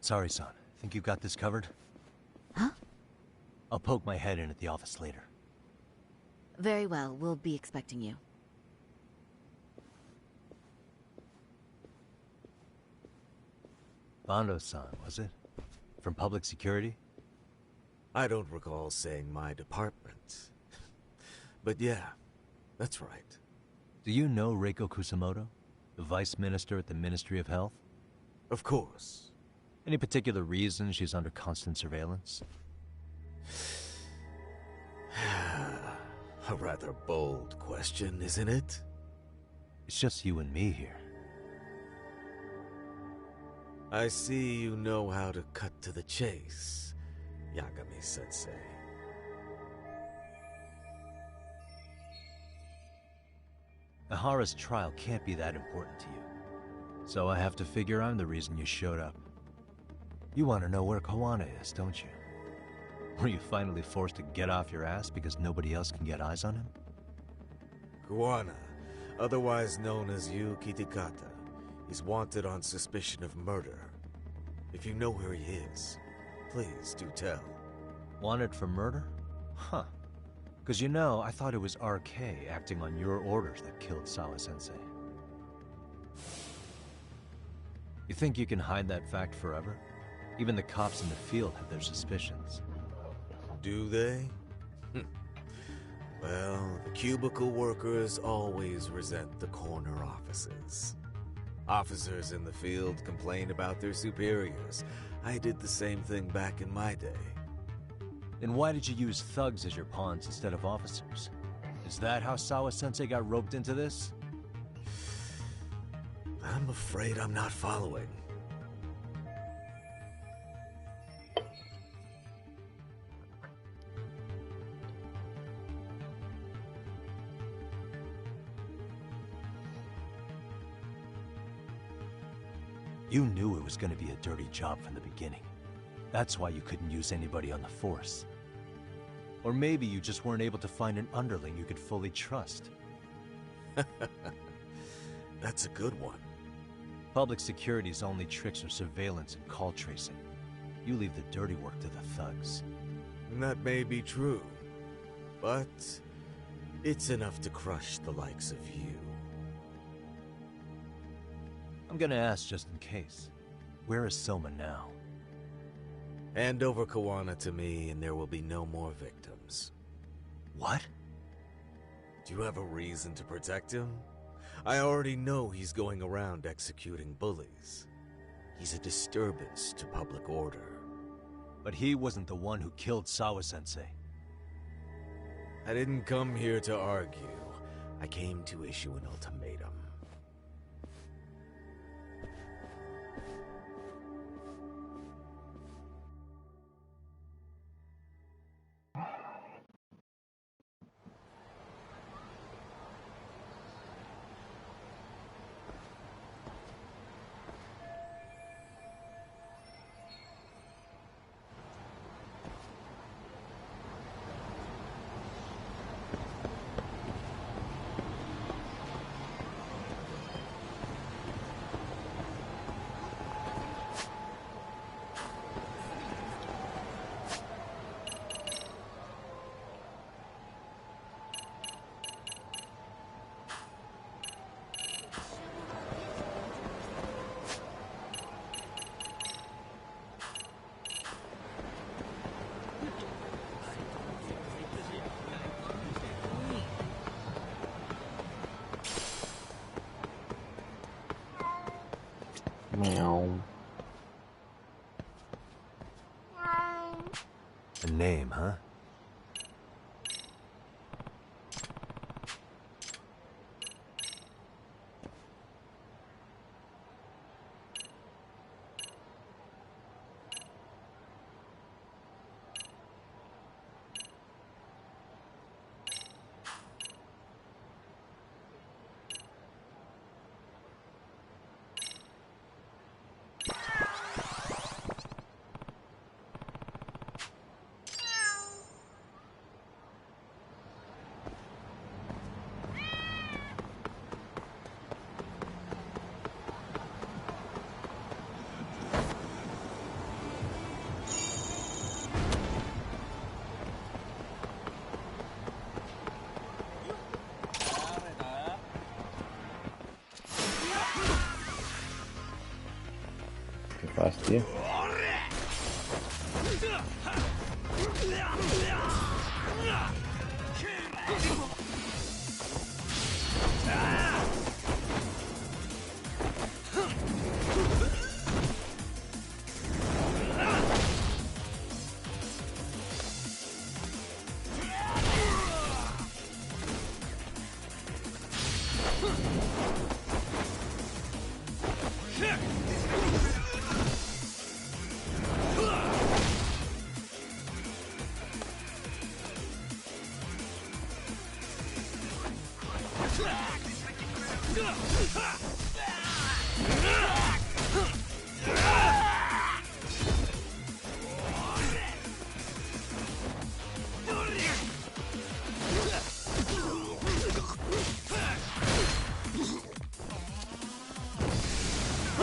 Sorry, son. Think you got this covered? Huh? I'll poke my head in at the office later. Very well, we'll be expecting you. Bando-san, was it? From public security? I don't recall saying my department. But yeah, that's right. Do you know Reiko Kusamoto? The vice minister at the Ministry of Health? Of course. Any particular reason she's under constant surveillance? A rather bold question, isn't it? It's just you and me here. I see you know how to cut to the chase, Yagami-sensei. Ihara's trial can't be that important to you. So I have to figure I'm the reason you showed up. You want to know where Koana is, don't you? Were you finally forced to get off your ass because nobody else can get eyes on him? Koana, otherwise known as Yu Kitakata, is wanted on suspicion of murder. If you know where he is, please do tell. Wanted for murder? Huh. Because you know, I thought it was RK acting on your orders that killed Sawa-sensei. You think you can hide that fact forever? Even the cops in the field have their suspicions. Do they? Well, the cubicle workers always resent the corner offices. Officers in the field complain about their superiors. I did the same thing back in my day. Then why did you use thugs as your pawns instead of officers? Is that how Sawa-sensei got roped into this? I'm afraid I'm not following. You knew it was going to be a dirty job from the beginning. That's why you couldn't use anybody on the force. Or maybe you just weren't able to find an underling you could fully trust. That's a good one. Public security's only tricks are surveillance and call tracing. You leave the dirty work to the thugs. And that may be true, but it's enough to crush the likes of you. I'm gonna ask just in case. Where is Soma now? Hand over Koana to me and there will be no more victims. What? Do you have a reason to protect him? I already know he's going around executing bullies. He's a disturbance to public order. But he wasn't the one who killed Sawa-sensei. I didn't come here to argue. I came to issue an ultimatum. Meow. A name, huh? Qué fastidio.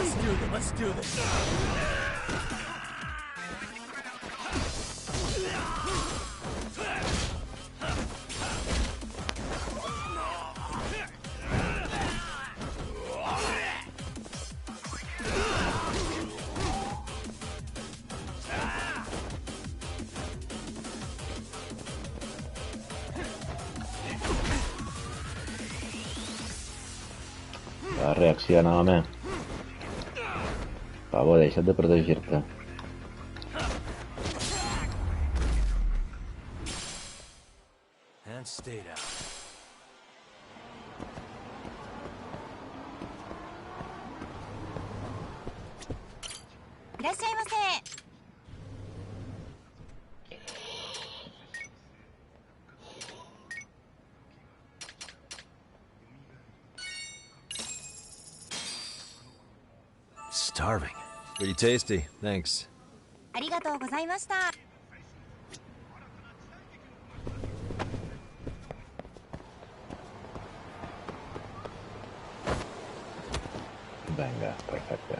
Let's do this. Ha reaccionado, home. Per favor, deixa't de protegir-te. And stay down. Starving. Pretty tasty, thanks. ありがとうございました。 Venga, perfecte.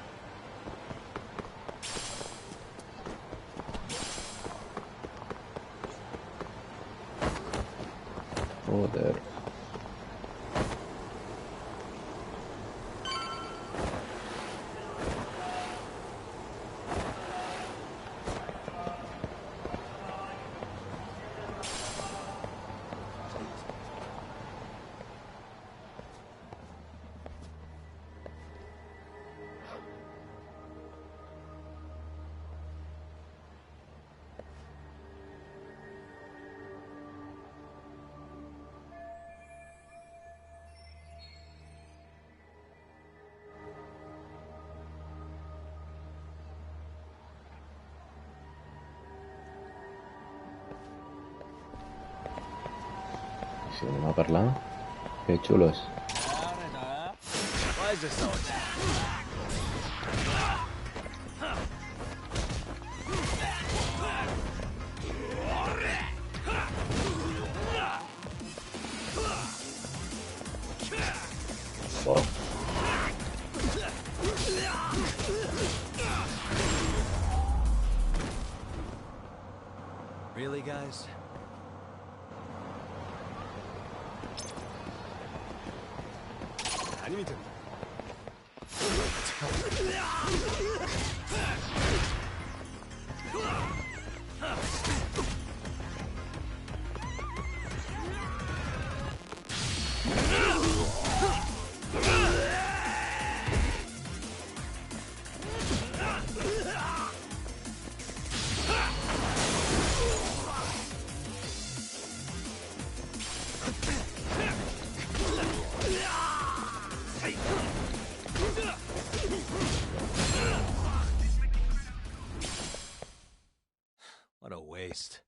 Joder. Si anem a parlar, que xulos. Why is this so Wow. Really, guys? What a waste.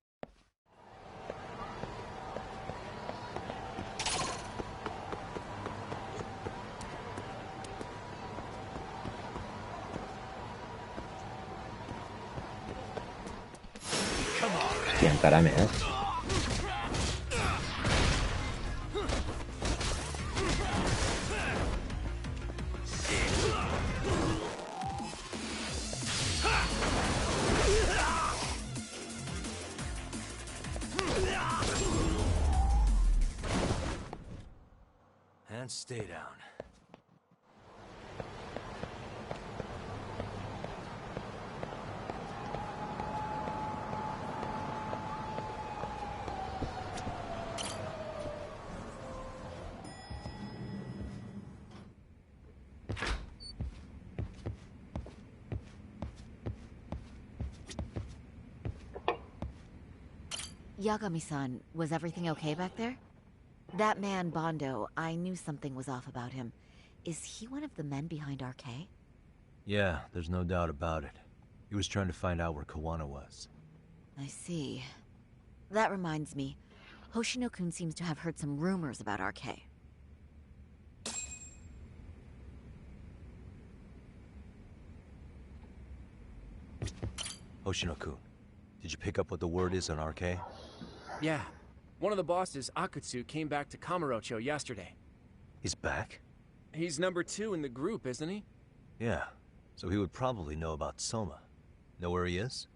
Hòstia, encara més. And stay down. Yagami-san, was everything okay back there? That man, Bondo, I knew something was off about him. Is he one of the men behind RK? Yeah, there's no doubt about it. He was trying to find out where Kawana was. I see. That reminds me. Hoshino-kun seems to have heard some rumors about RK. Hoshino-kun, did you pick up what the word is on RK? Yeah. One of the bosses, Akutsu, came back to Kamurocho yesterday. He's back? He's number 2 in the group, isn't he? Yeah, so he would probably know about Soma. Know where he is?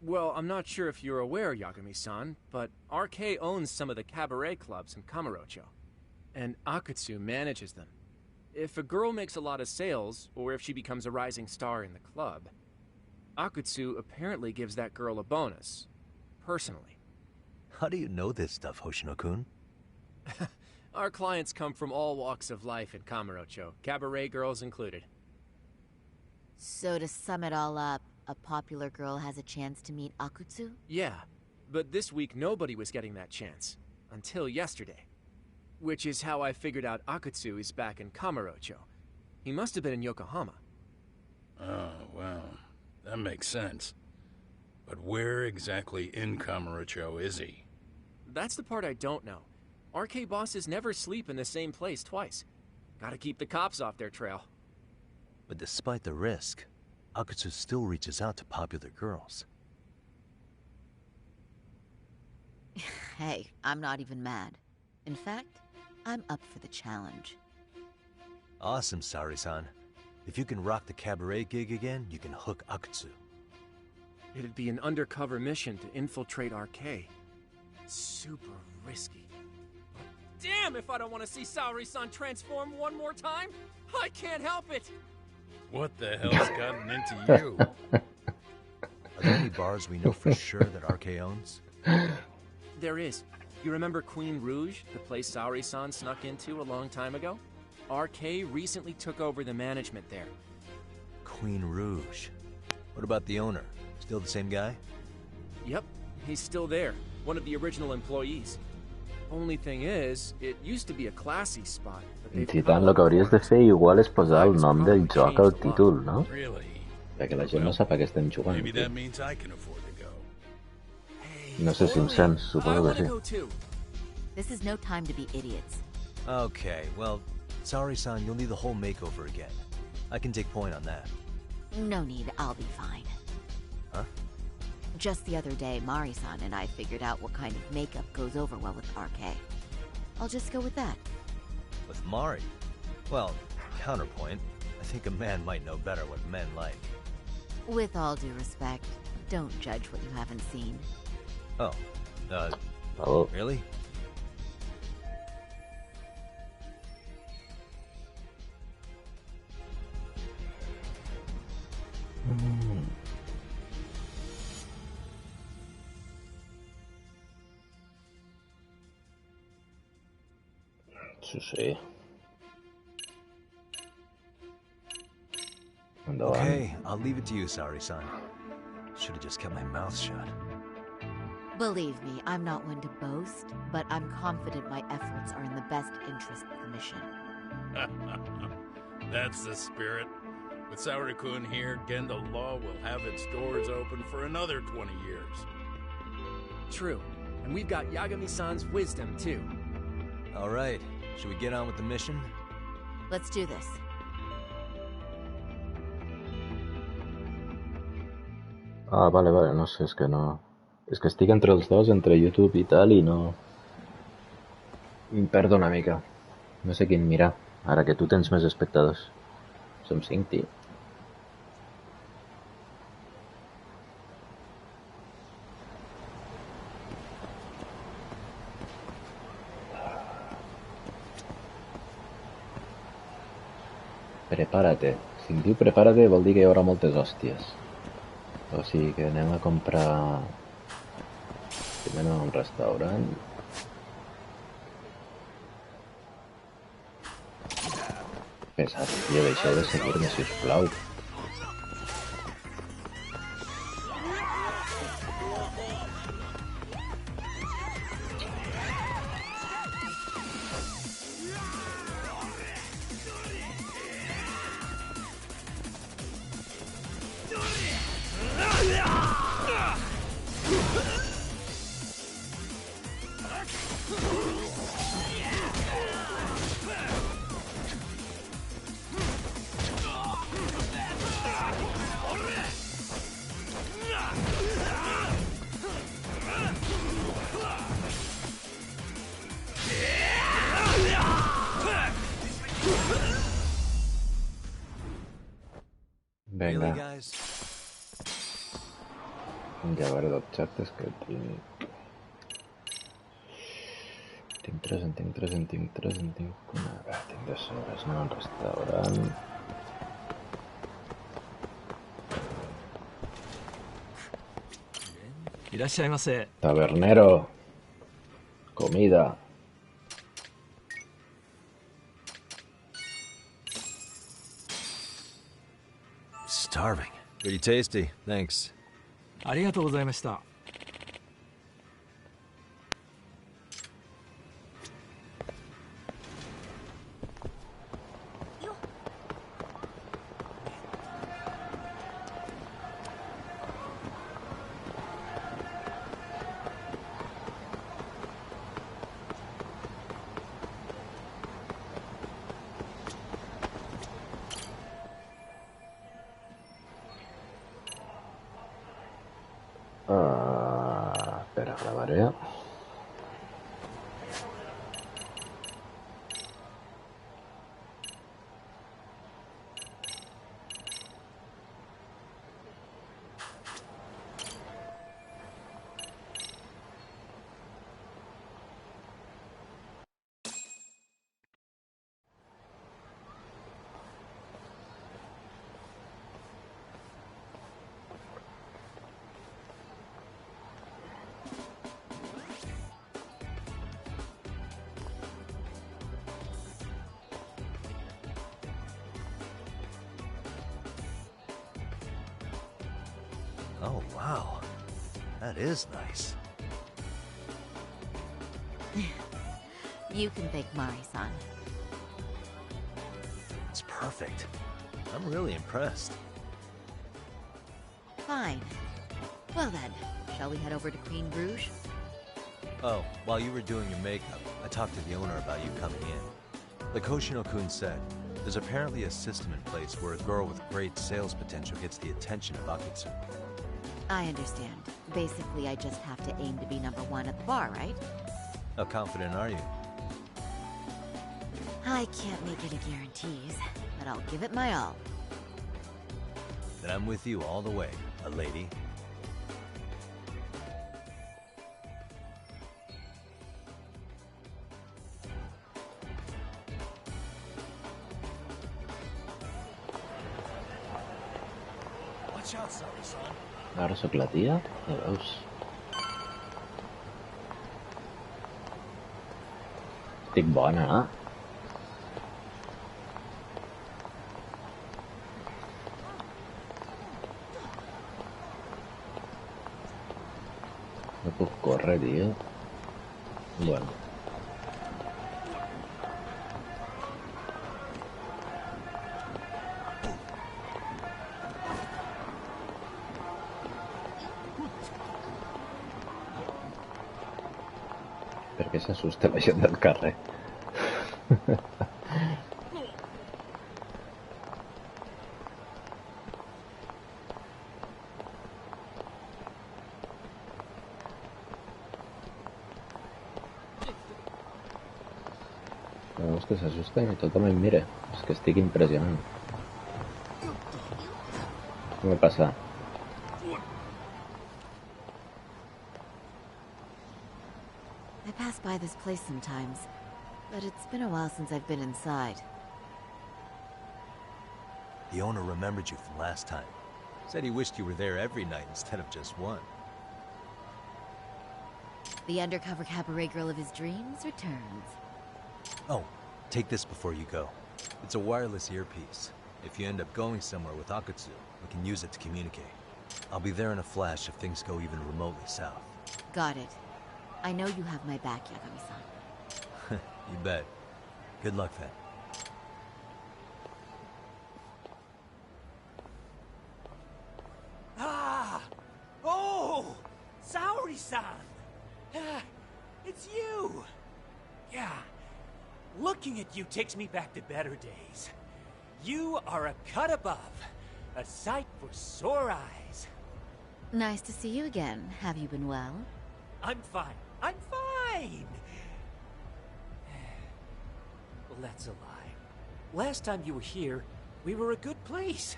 Well, I'm not sure if you're aware, Yagami-san, but RK owns some of the cabaret clubs in Kamurocho, and Akutsu manages them. If a girl makes a lot of sales, or if she becomes a rising star in the club, Akutsu apparently gives that girl a bonus, personally. How do you know this stuff, Hoshino-kun? Our clients come from all walks of life in Kamurocho, cabaret girls included. So to sum it all up, a popular girl has a chance to meet Akutsu? Yeah, but this week nobody was getting that chance. Until yesterday. Which is how I figured out Akutsu is back in Kamurocho. He must have been in Yokohama. Oh, well, that makes sense. But where exactly in Kamurocho is he? That's the part I don't know. RK bosses never sleep in the same place twice. Gotta keep the cops off their trail. But despite the risk, Akutsu still reaches out to popular girls. Hey, I'm not even mad. In fact, I'm up for the challenge. Awesome, Saori-san. If you can rock the cabaret gig again, you can hook Akutsu. It'd be an undercover mission to infiltrate RK. Super risky. Damn if I don't want to see Saori-san transform one more time! I can't help it! What the hell's gotten into you? Are there any bars we know for sure that RK owns? There is. You remember Queen Rouge, the place Saori-san snuck into a long time ago? RK recently took over the management there. Queen Rouge. What about the owner? Still the same guy? Yep, he's still there. One of the original employees. Only thing is, it used to be a classy spot. Citant, lo que hauries de fer igual és posar el nom del joc al títol, no? Perquè la gent no sap a què estem jugant. Maybe that means I can afford to go. No sé si encens, suposo que sí. This is no time to be idiots. Okay, well, Saori-san, you'll need the whole makeover again. I can take point on that. No need, I'll be fine. Huh? Just the other day, Mari-san and I figured out what kind of makeup goes over well with RK. I'll just go with that. With Mari? Well, counterpoint, I think a man might know better what men like. With all due respect, don't judge what you haven't seen. Oh, really? Sí. Okay, I'll leave it to you, Saori-san. Should have just kept my mouth shut. Believe me, I'm not one to boast, but I'm confident my efforts are in the best interest of the mission. That's the spirit. With Saori-kun here, Genda Law will have its doors open for another 20 years. True. And we've got Yagami-san's wisdom, too. All right. Should we get on with the mission? Let's do this. Ah, vale, no sé, és que no... És que estic entre els dos, entre YouTube i tal, i no... Em perdo una mica. No sé quin mirar, ara que tu tens més espectadors. Som 5, tio. Prepárate. Si em diu prepárate vol dir que hi haurà moltes hòsties. O sigui que anem a comprar... Primer anem a un restaurant. Pesat, tio, deixeu de seguir-me, sisplau. Venga. guys? Ja, a veure, dels xactes que tinc... Tinc tres, en tinc tres, en tinc tres, en tinc una... tinc de sobres, no? Un restaurant... Tabernero. Comida. Starving. Pretty tasty, thanks. ありがとうございました。Espera, grabaré. Oh, wow. That is nice. You can thank Mari-san. It's perfect. I'm really impressed. Fine. Well then, shall we head over to Queen Rouge? Oh, while you were doing your makeup, I talked to the owner about you coming in. Like Hoshino-kun said, there's apparently a system in place where a girl with great sales potential gets the attention of Akitsu. I understand. Basically, I just have to aim to be #1 at the bar, right? How confident are you? I can't make any guarantees, but I'll give it my all. Then I'm with you all the way, a lady. Watch out, Sari-san. Ara sóc la tia, ja veus. Estic bona, eh? No puc córrer, tio. Bueno. Per què s'assusta la gent del carrer? No, és que s'assusten i tothom em mira. És que estic impressionant. Què m'ha passat? I pass by this place sometimes, but it's been a while since I've been inside. The owner remembered you from last time. Said he wished you were there every night instead of just one. The undercover cabaret girl of his dreams returns. Oh, take this before you go. It's a wireless earpiece. If you end up going somewhere with Akatsu, we can use it to communicate. I'll be there in a flash if things go even remotely south. Got it. I know you have my back, Yagami-san. You bet. Good luck then. Ah! Oh! Saori-san! It's you! Yeah. Looking at you takes me back to better days. You are a cut above. A sight for sore eyes. Nice to see you again. Have you been well? I'm fine. I'm fine! Well, that's a lie. Last time you were here, we were a good place.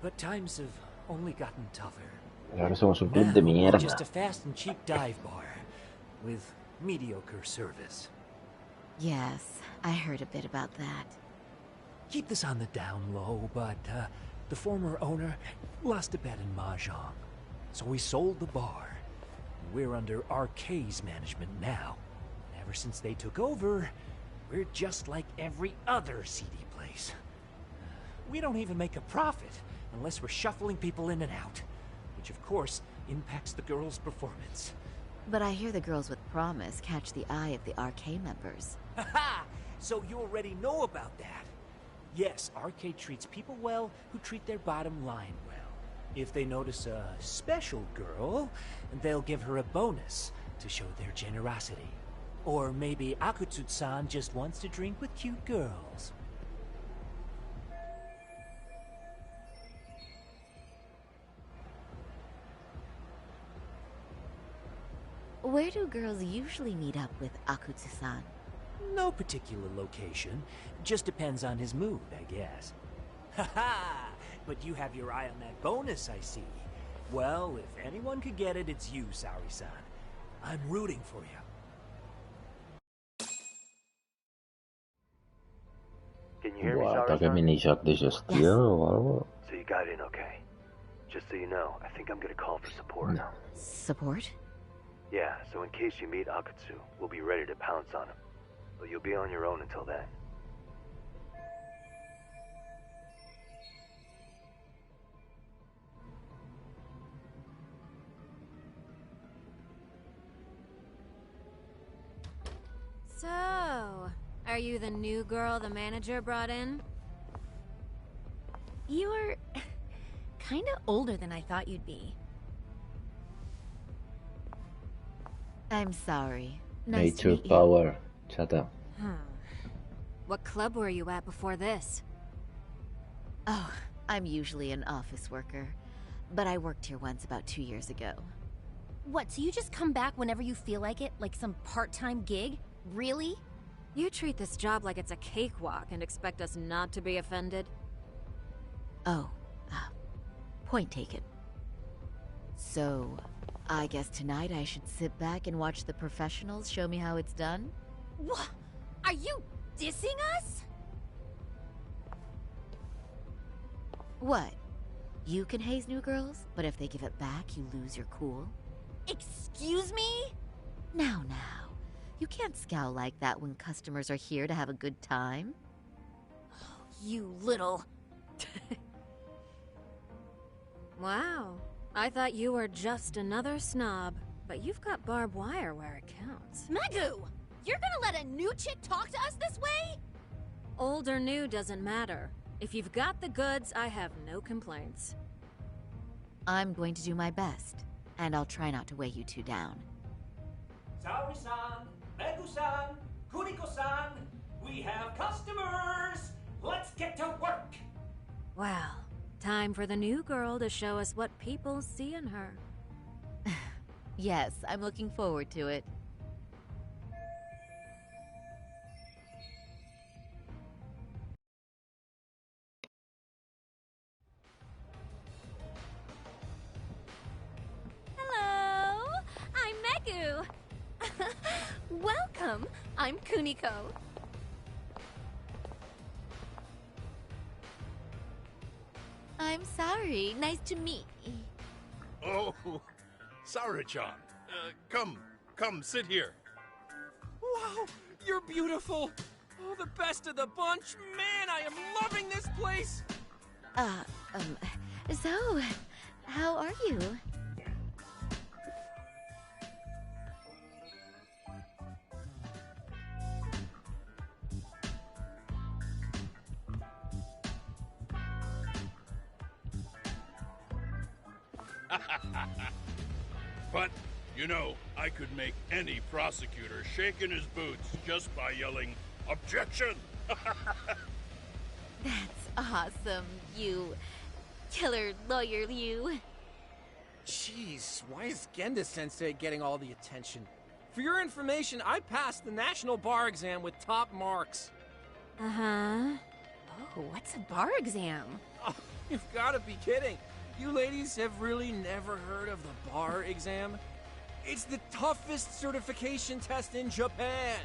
But times have only gotten tougher. Y ahora somos un club Now, de we're mierda. just a fast and cheap dive bar with mediocre service. Yes, I heard a bit about that. Keep this on the down low, but the former owner lost a bet in Mahjong. So we sold the bar. We're under RK's management now. Ever since they took over, we're just like every other CD place. We don't even make a profit unless we're shuffling people in and out, which of course impacts the girls' performance. But I hear the girls with promise catch the eye of the RK members. Haha! So you already know about that. Yes, RK treats people well who treat their bottom line well. If they notice a special girl, they'll give her a bonus to show their generosity. Or maybe Akutsu-san just wants to drink with cute girls. Where do girls usually meet up with Akutsu-san? No particular location. Just depends on his mood, I guess. Haha! But you have your eye on that bonus, I see. Well, if anyone could get it, it's you, Saori-san. I'm rooting for you. Can you hear me, Buah, ataque Saori-san? mini shock de gestión o algo. So you got in okay. Just so you know, I think I'm gonna call for support. No. Support? Yeah, so in case you meet Akutsu, we'll be ready to pounce on him. But you'll be on your own until then. So, are you the new girl the manager brought in? You're kinda older than I thought you'd be. I'm sorry. Nice to Nature meet you. power. Chata. What club were you at before this? Oh, I'm usually an office worker. But I worked here once about 2 years ago. What, so you just come back whenever you feel like it? Like some part-time gig? Really? You treat this job like it's a cakewalk and expect us not to be offended? Oh, point taken. So, I guess tonight I should sit back and watch the professionals show me how it's done? What? Are you dissing us? What? You can haze new girls, but if they give it back, you lose your cool? Excuse me? Now. You can't scowl like that when customers are here to have a good time. You little... Wow. I thought you were just another snob, but you've got barbed wire where it counts. Megu! You're gonna let a new chick talk to us this way? Old or new doesn't matter. If you've got the goods, I have no complaints. I'm going to do my best, and I'll try not to weigh you two down. Saori-san, Megu-san, Kuniko-san, we have customers! Let's get to work! Well, time for the new girl to show us what people see in her. Yes, I'm looking forward to it. Hello, I'm Megu. Welcome, I'm Kuniko. I'm sorry. Nice to meet you. Oh, Saori-chan. Come, sit here. Wow, you're beautiful. Oh, the best of the bunch. Man, I am loving this place. So, how are you? But, you know, I could make any prosecutor shake in his boots just by yelling, "Objection!" That's awesome, you killer lawyer, you. Jeez, why is Genda-sensei getting all the attention? For your information, I passed the national bar exam with top marks. Uh-huh. Oh, what's a bar exam? You've got to be kidding. You ladies have really never heard of the bar exam? It's the toughest certification test in Japan.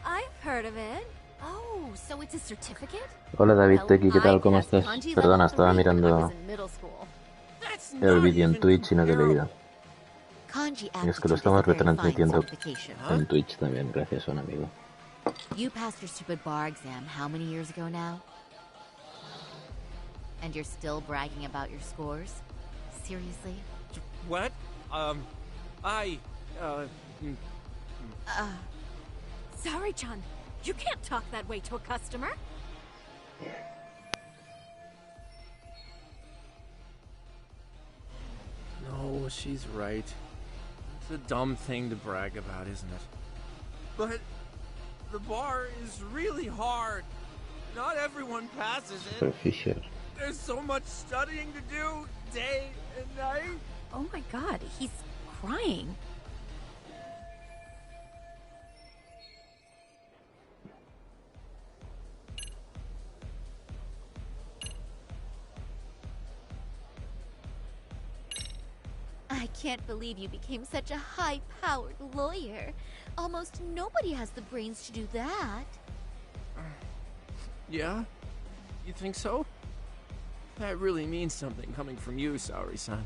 I've heard of it. Oh, so it's a certificate? Hola David Well, Tequi, ¿qué tal? I ¿Cómo passed estás? kanji Perdona, level estaba 3 when I mirando was in middle school. el vídeo en Twitch y no te he leído. Kanji Y es que lo aptitude is a estamos very fine retransmitiendo certification. en Twitch también, gracias a un amigo. You passed your stupid bar exam how many years ago now? And you're still bragging about your scores? Seriously? What? Sorry, Chan. You can't talk that way to a customer. No, she's right. It's a dumb thing to brag about, isn't it? But the bar is really hard. Not everyone passes it. Fisher. There's so much studying to do, day and night. Oh my god, he's crying. I can't believe you became such a high-powered lawyer. Almost nobody has the brains to do that. Yeah? You think so? That really means something coming from you, Saori-san.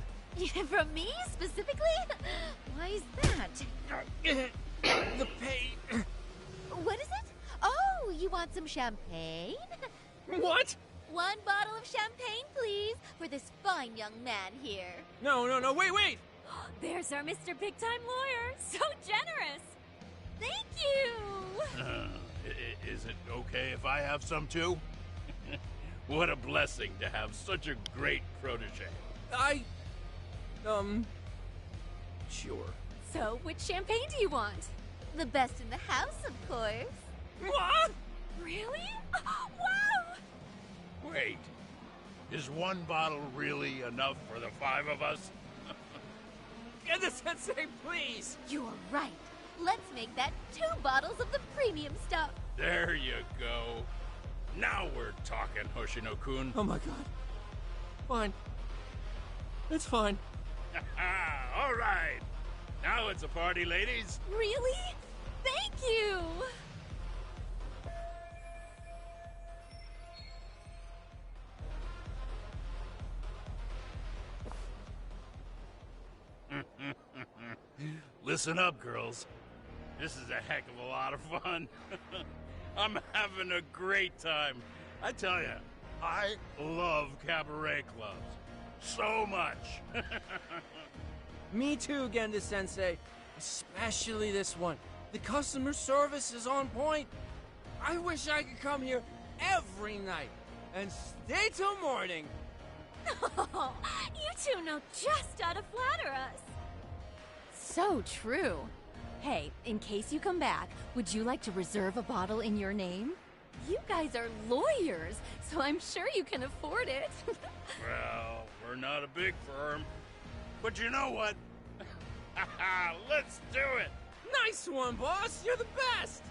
From me, specifically? Why is that? The pain. What is it? Oh, you want some champagne? What? 1 bottle of champagne, please, for this fine young man here. No, wait! There's our Mr. Big Time Lawyer. So generous. Thank you. Is it okay if I have some too? What a blessing to have such a great protege. Sure. So, which champagne do you want? The best in the house, of course. What? Really? Wow! Wait, is 1 bottle really enough for the 5 of us? Genda-sensei, please! You're right. Let's make that 2 bottles of the premium stuff. There you go. Now we're talking, Hoshino-kun. Oh my god. Fine. It's fine. All right. Now it's a party, ladies. Really? Thank you! Listen up, girls. This is a heck of a lot of fun. I'm having a great time. I tell you, I love cabaret clubs. So much. Me too, Genda-sensei. Especially this one. The customer service is on point. I wish I could come here every night and stay till morning. Oh, you two know just how to flatter us. So true. Hey, in case you come back, would you like to reserve a bottle in your name? You guys are lawyers, so I'm sure you can afford it. Well, we're not a big firm. But you know what? Let's do it! Nice one, boss! You're the best!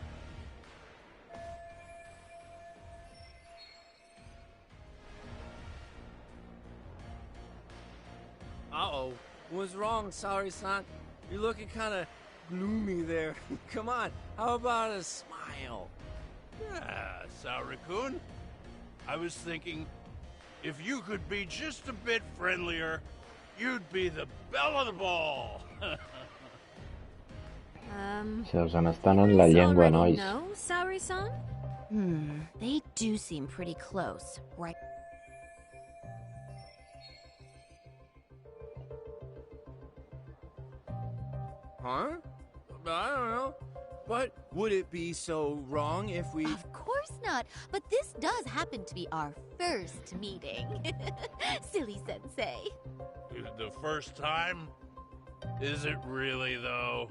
Uh-oh. What's wrong, Saori-san? You're looking kind of gloomy there. Come on, how about a smile? Yeah, Saori-kun. I was thinking, if you could be just a bit friendlier, you'd be the belle of the ball. Se os están en la lengua, nois. No, Saori-san? They do seem pretty close, right? Huh? I don't know. But would it be so wrong if we... Of course not, but this does happen to be our first meeting. Silly sensei. The first time? Is it really, though?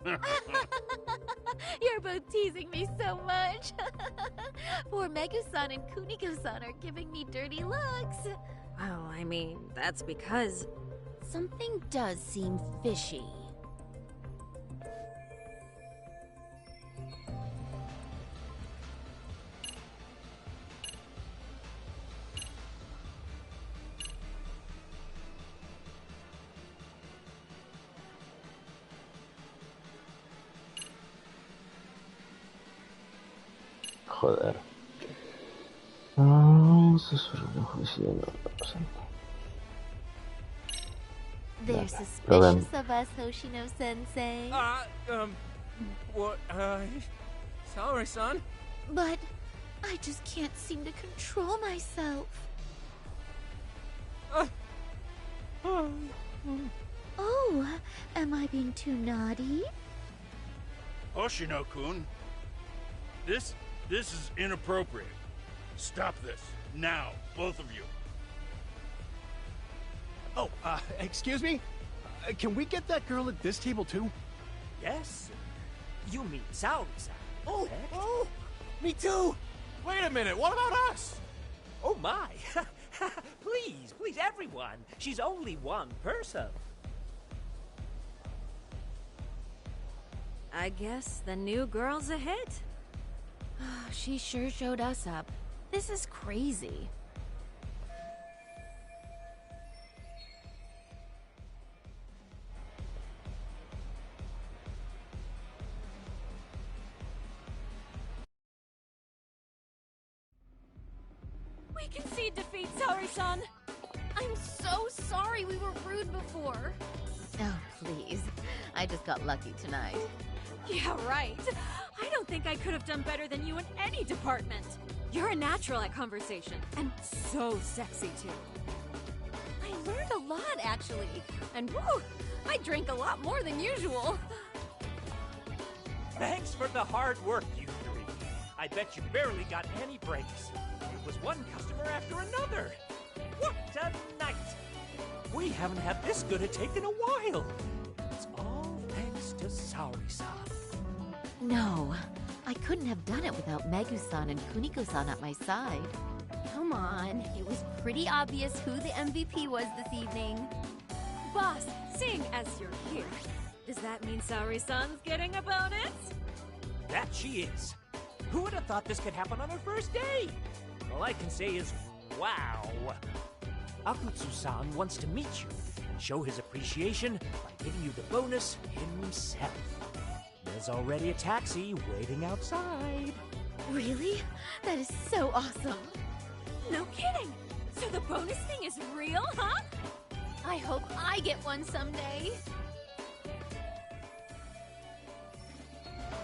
You're both teasing me so much. Poor Megu-san and Kuniko-san are giving me dirty looks. Well, I mean, that's because... Something does seem fishy. joder. They're suspicious of us, Hoshino-sensei. What, sorry, son. But I just can't seem to control myself. Oh, am I being too naughty? Hoshino-kun, this is inappropriate. Stop this, now, both of you. Oh, excuse me? Can we get that girl at this table too? Yes? You mean Saori-san? Oh, me too! Wait a minute, what about us? Oh my! Please, everyone! She's only one person. I guess the new girl's a hit. She sure showed us up. This is crazy. We concede defeat, Saori-san! I'm so sorry we were rude before. Oh, please. I just got lucky tonight. Yeah, right. I don't think I could have done better than you in any department. You're a natural at conversation, and so sexy, too. I learned a lot, actually. And woo, I drank a lot more than usual. Thanks for the hard work, you three. I bet you barely got any breaks. It was one customer after another. What a night! We haven't had this good a take in a while. It's all thanks to Saori-san. No, I couldn't have done it without Megu-san and Kuniko-san at my side. Come on, it was pretty obvious who the MVP was this evening. Boss, seeing as you're here, does that mean Saori-san's getting a bonus? That she is. Who would have thought this could happen on her first day? All I can say is, wow. Akutsu-san wants to meet you and show his appreciation by giving you the bonus himself. There's already a taxi waiting outside. Really? That is so awesome. No kidding! So the bonus thing is real, huh? I hope I get one someday.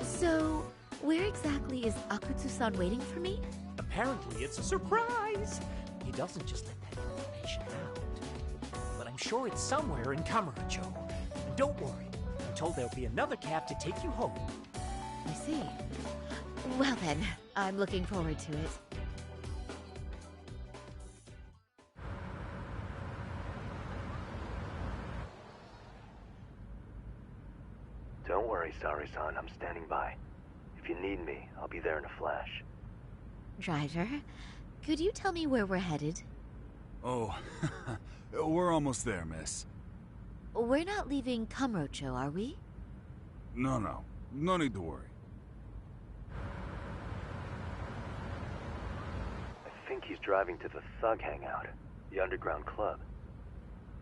So, where exactly is Akutsu-san waiting for me? Apparently it's a surprise. He doesn't just let that information out. But I'm sure it's somewhere in Kamurocho. And don't worry, I'm told there'll be another cab to take you home. I see. Well then, I'm looking forward to it. Don't worry, Saori-san, I'm standing by. If you need me, I'll be there in a flash. Driver, could you tell me where we're headed? Oh, we're almost there, miss. We're not leaving Kamurocho, are we? No need to worry. I think he's driving to the Thug Hangout, the underground club.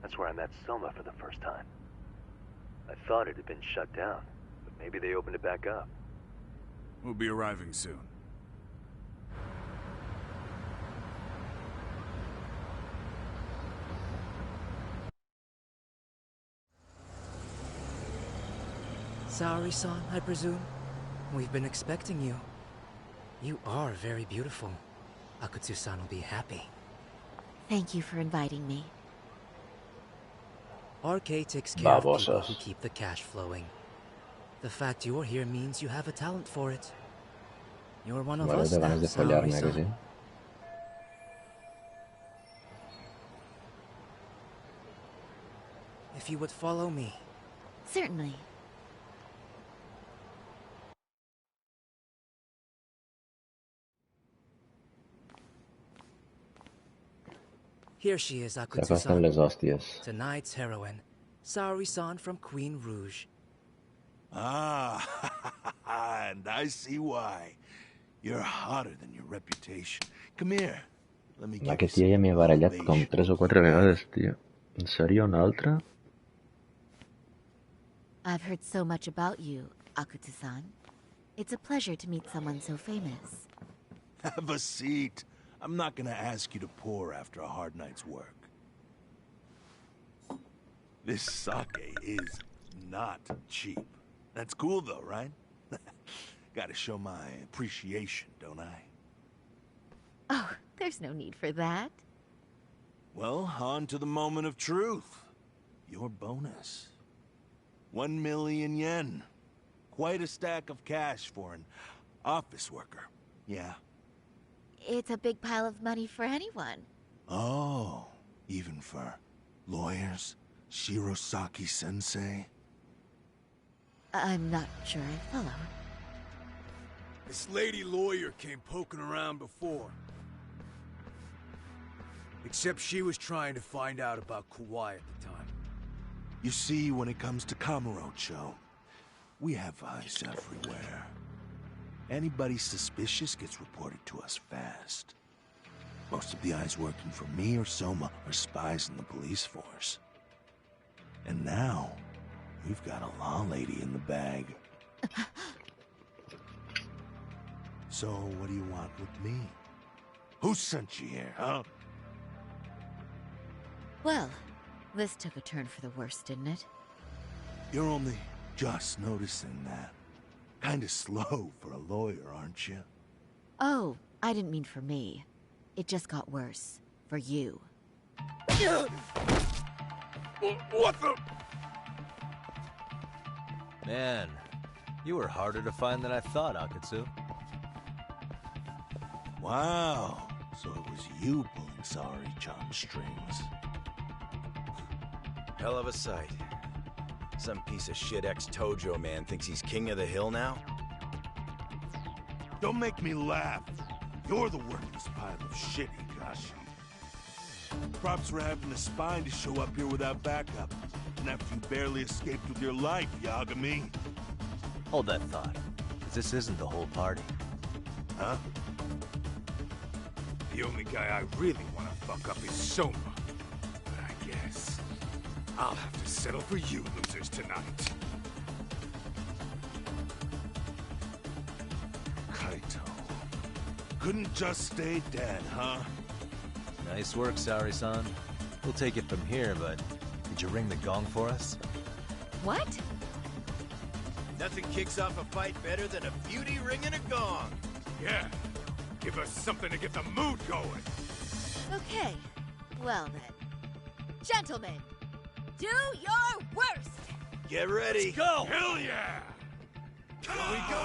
That's where I met Soma for the first time. I thought it had been shut down, but maybe they opened it back up. We'll be arriving soon. Saori-san, I presume? We've been expecting you. You are very beautiful. Akutsu-san will be happy. Thank you for inviting me. RK takes care of people who keep the cash flowing. The fact you're here means you have a talent for it. You're one of us now, Saori-san. If you would follow me. Certainly. Here she is, Se afastan Akutsu-san. les hostias. Tonight's heroine, Saori-san from Queen Rouge. Ah, and I see why. You're hotter than your reputation. Come here. Let me La give que you tia ja m'hi ha barallat some com 3 o 4 vegades, tio. En sèrio, una altra? I've heard so much about you, Akutsu-san. It's a pleasure to meet someone so famous. Have a seat. I'm not gonna ask you to pour after a hard night's work. This sake is not cheap. That's cool though, right? Gotta show my appreciation, don't I? Oh, there's no need for that. Well, on to the moment of truth. Your bonus. 1 million yen. Quite a stack of cash for an office worker. Yeah. It's a big pile of money for anyone. Oh, even for lawyers? Shirosaki-sensei? I'm not sure I follow. This lady lawyer came poking around before. Except she was trying to find out about Kauai at the time. You see, when it comes to Kamurocho, we have eyes everywhere. Anybody suspicious gets reported to us fast. Most of the eyes working for me or Soma are spies in the police force. And now, we've got a law lady in the bag. So, what do you want with me? Who sent you here, huh? Well, this took a turn for the worse, didn't it? You're only just noticing that. Kinda slow for a lawyer, aren't you? Oh, I didn't mean for me. It just got worse. For you. What the? Man, you were harder to find than I thought, Akatsu. Wow, so it was you pulling Sari-chan's strings. Hell of a sight. Some piece of shit ex-Tojo man thinks he's king of the hill now? Don't make me laugh. You're the worthless pile of shit, Hikashi. Props for having the spine to show up here without backup. And after you barely escaped with your life, Yagami. Hold that thought, 'cause this isn't the whole party. Huh? The only guy I really want to fuck up is Soma. But I guess I'll have to settle for you losers tonight. Kaito. Couldn't just stay dead, huh? Nice work, Sari-san. We'll take it from here, but did you ring the gong for us? What? Nothing kicks off a fight better than a beauty ringing a gong. Yeah. Give us something to get the mood going. Okay. Well then. Gentlemen, do your worst! Get ready. Let's go! Hell yeah! Here we go!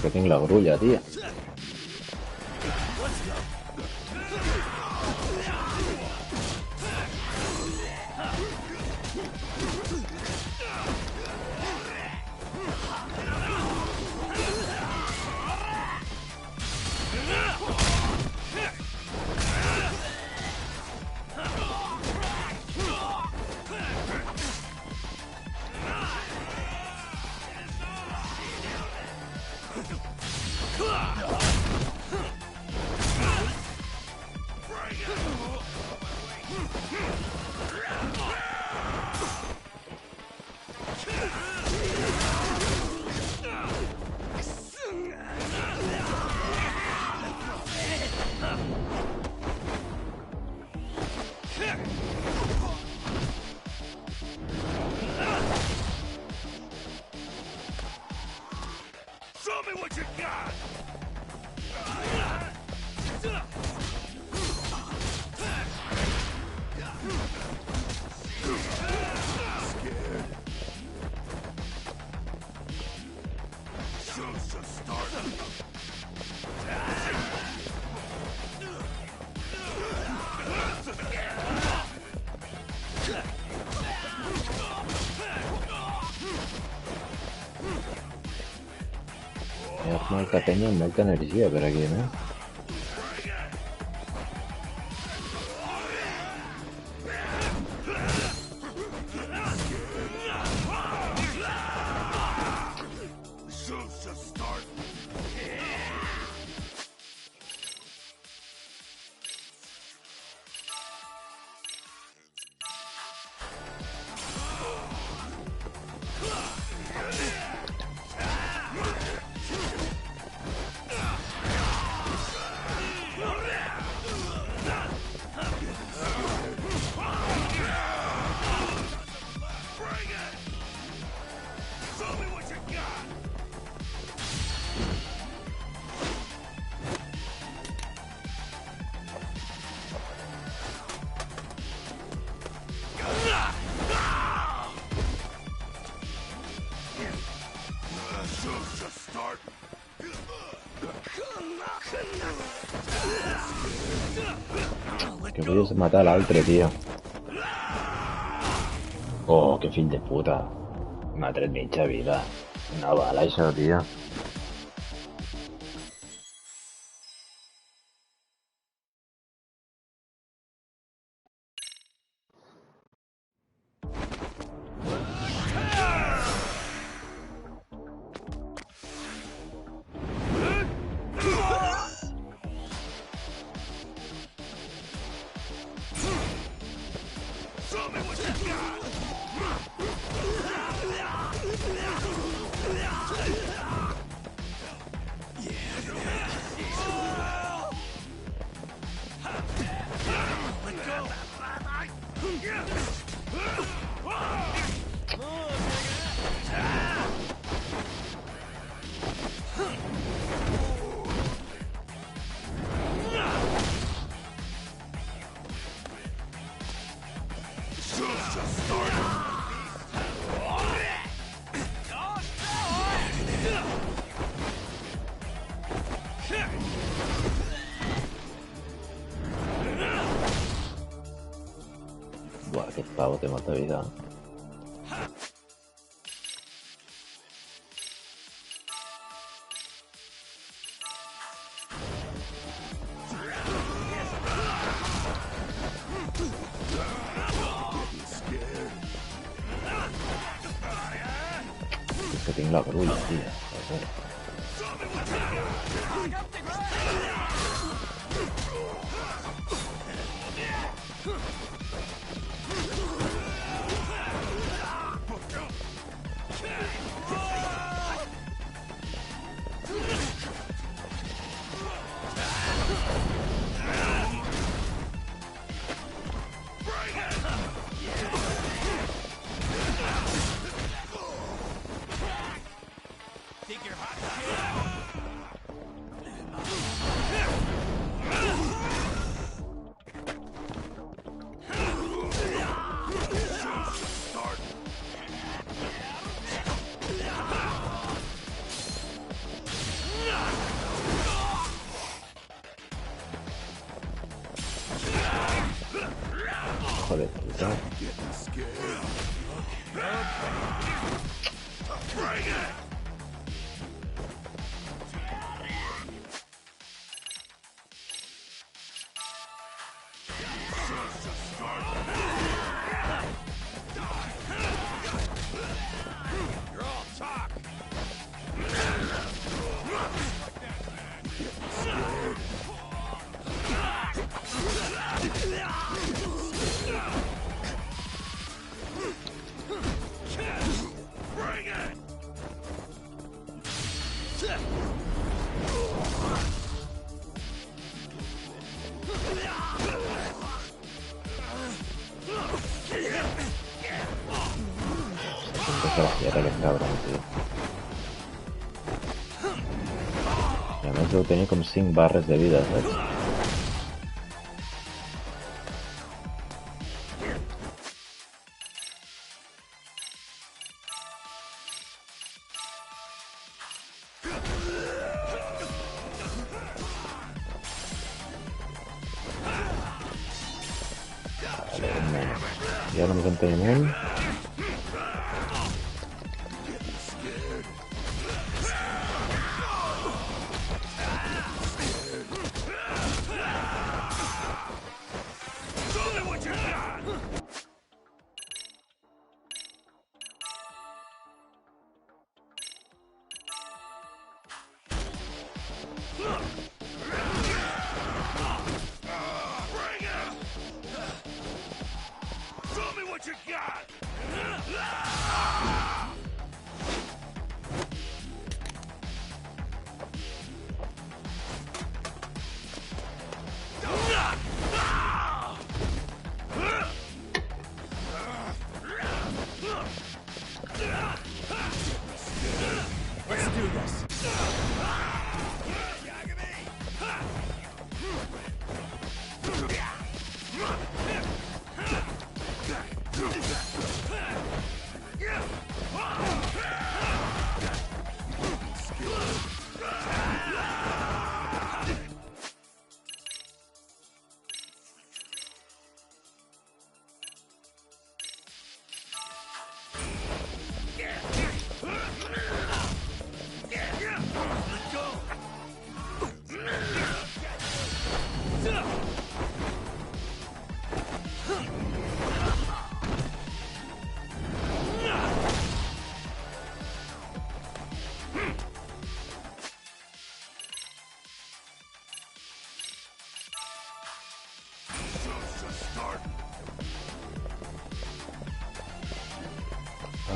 Que tinc la grulla, tia. Hi ha molta penya amb molta energia per aquí, no? Que voy a matar a l'altre, tio. Oh, que fill de puta. M'ha tret mitja vida. Una bala, això, tio. Buah, aquest pavo té molta vida. És que tinc la brulla, tio. Joder, puta. La sierra que es cabrón, tío. només deu tenir com 5 barres de vida, saps? Ja només en tenim un.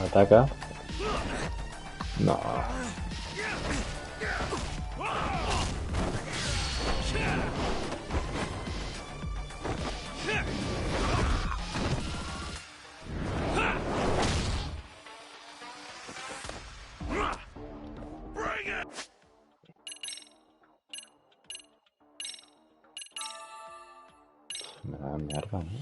Ataca. No. Me da mierda, ¿no?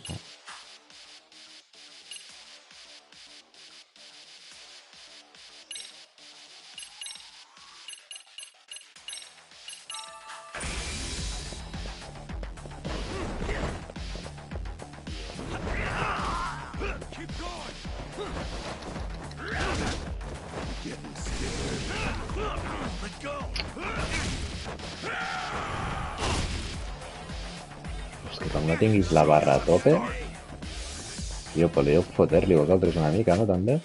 És que com no tinguis la barra a tope... Tio, podríeu fotre-li vosaltres una mica, no, també?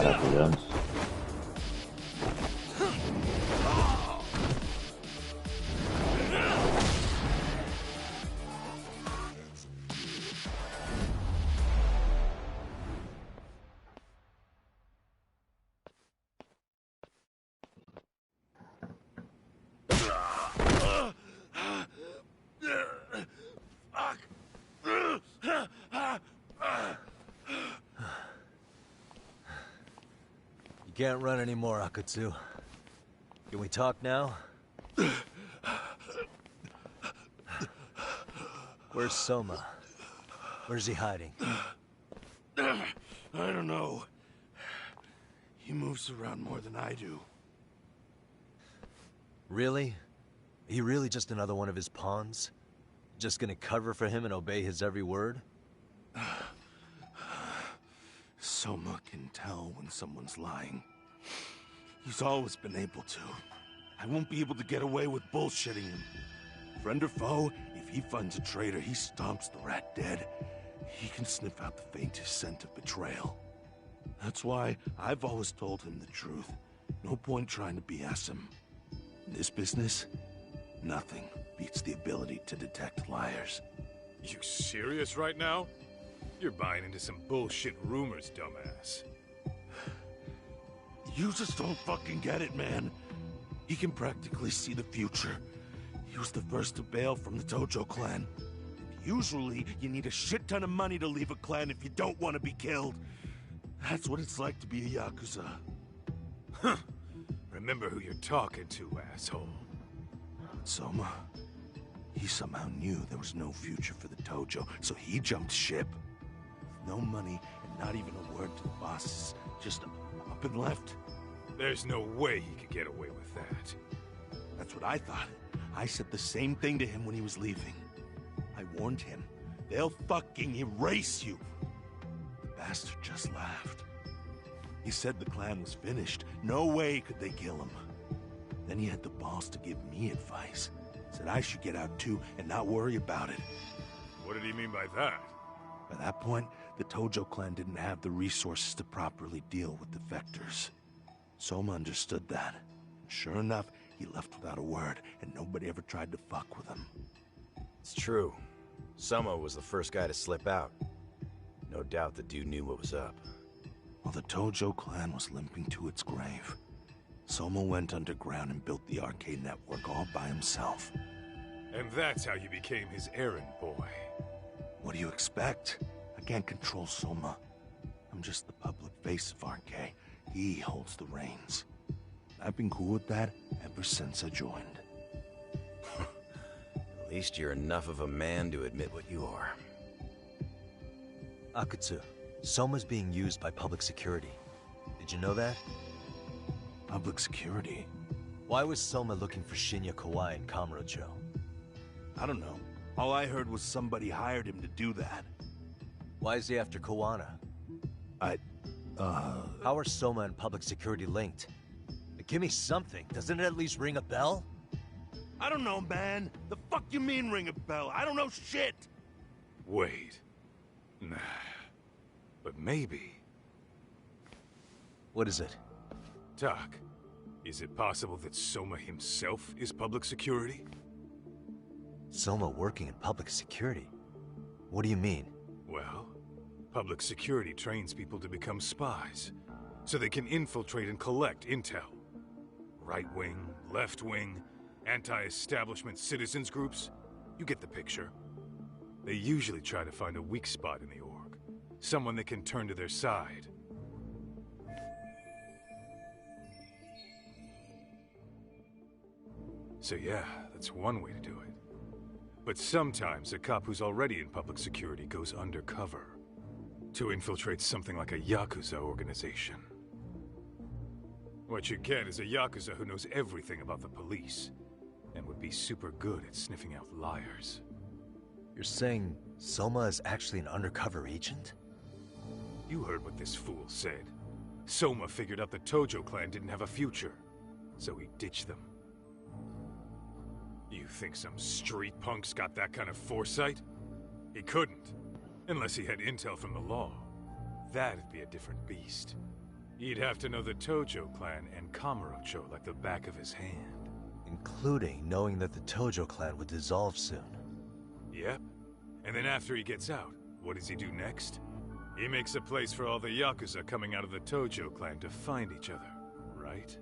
Ara, collons. You can't run anymore, Akatsu. Can we talk now? Where's Soma? Where's he hiding? I don't know. He moves around more than I do. Really? Are you really just another one of his pawns? Just gonna cover for him and obey his every word? Soma can tell when someone's lying. He's always been able to. I won't be able to get away with bullshitting him. Friend or foe, if he finds a traitor, he stomps the rat dead. He can sniff out the faintest scent of betrayal. That's why I've always told him the truth. No point trying to BS him. In this business, nothing beats the ability to detect liars. You serious right now? You're buying into some bullshit rumors, dumbass. You just don't fucking get it, man. He can practically see the future. He was the first to bail from the Tojo clan. Usually, you need a shit ton of money to leave a clan if you don't want to be killed. That's what it's like to be a Yakuza. Huh. Remember who you're talking to, asshole. Soma, he somehow knew there was no future for the Tojo, so he jumped ship. With no money and not even a word to the bosses, just up and left. There's no way he could get away with that. That's what I thought. I said the same thing to him when he was leaving. I warned him, they'll fucking erase you. The bastard just laughed. He said the clan was finished. No way could they kill him. Then he had the balls to give me advice. Said I should get out too and not worry about it. What did he mean by that? By that point, the Tojo clan didn't have the resources to properly deal with defectors. Soma understood that. Sure enough, he left without a word, and nobody ever tried to fuck with him. It's true. Soma was the first guy to slip out. No doubt the dude knew what was up. While the Tojo clan was limping to its grave, Soma went underground and built the arcade network all by himself. And that's how you became his errand boy. What do you expect? I can't control Soma. I'm just the public face of RK. He holds the reins. I've been cool with that ever since I joined. At least you're enough of a man to admit what you are. Akutsu, Soma's being used by public security. Did you know that? Public security? Why was Soma looking for Shinya Kawai and Kamurocho? I don't know. All I heard was somebody hired him to do that. Why is he after Kawana? How are Soma and public security linked? Give me something. Doesn't it at least ring a bell? I don't know, man. The fuck you mean ring a bell? I don't know shit. Wait. Nah. But maybe. What is it? Doc, is it possible that Soma himself is public security? Soma working in public security? What do you mean? Well, public security trains people to become spies, so they can infiltrate and collect intel. Right wing, left wing, anti-establishment citizens groups. You get the picture. They usually try to find a weak spot in the org. Someone they can turn to their side. So yeah, that's one way to do it. But sometimes a cop who's already in public security goes undercover to infiltrate something like a Yakuza organization. What you get is a Yakuza who knows everything about the police and would be super good at sniffing out liars. You're saying Soma is actually an undercover agent? You heard what this fool said. Soma figured out the Tojo clan didn't have a future, so he ditched them. You think some street punk's got that kind of foresight? He couldn't, unless he had intel from the law. That'd be a different beast. He'd have to know the Tojo clan and Kamurocho like the back of his hand. Including knowing that the Tojo clan would dissolve soon. Yep. And then after he gets out, what does he do next? He makes a place for all the Yakuza coming out of the Tojo clan to find each other, right?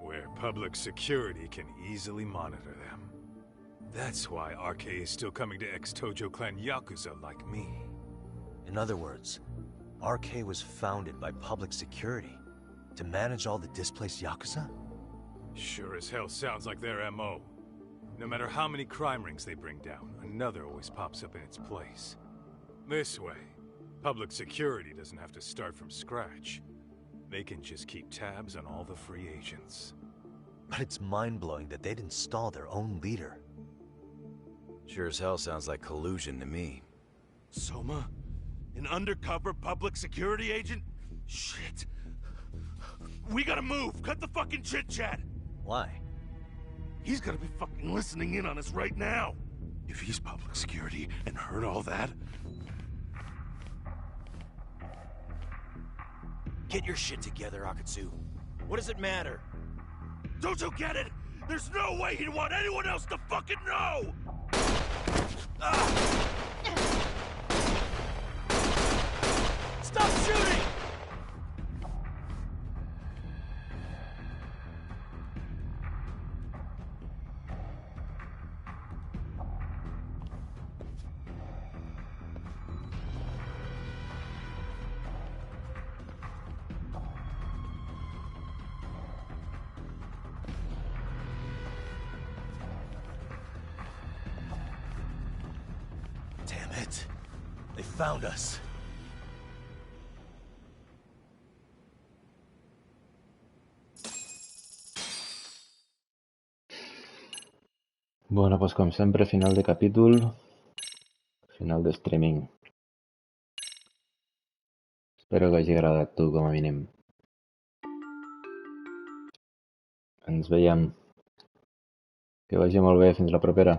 Where public security can easily monitor them. That's why RK is still coming to ex-Tojo clan Yakuza like me. In other words, RK was founded by public security to manage all the displaced Yakuza? Sure as hell sounds like their MO. No matter how many crime rings they bring down, another always pops up in its place. This way, public security doesn't have to start from scratch. They can just keep tabs on all the free agents. But it's mind-blowing that they'd install their own leader. Sure as hell sounds like collusion to me. Soma? An undercover public security agent? Shit. We gotta move! Cut the fucking chit-chat! Why? He's gotta be fucking listening in on us right now! If he's public security and heard all that... Get your shit together, Akutsu. What does it matter? Don't you get it? There's no way he'd want anyone else to fucking know! Stop shooting! it. They found us. Bueno, pues com sempre, final de capítol, final de streaming. Espero que hagi agradat tu, com a mínim. Ens veiem. Que vagi molt bé, fins la propera.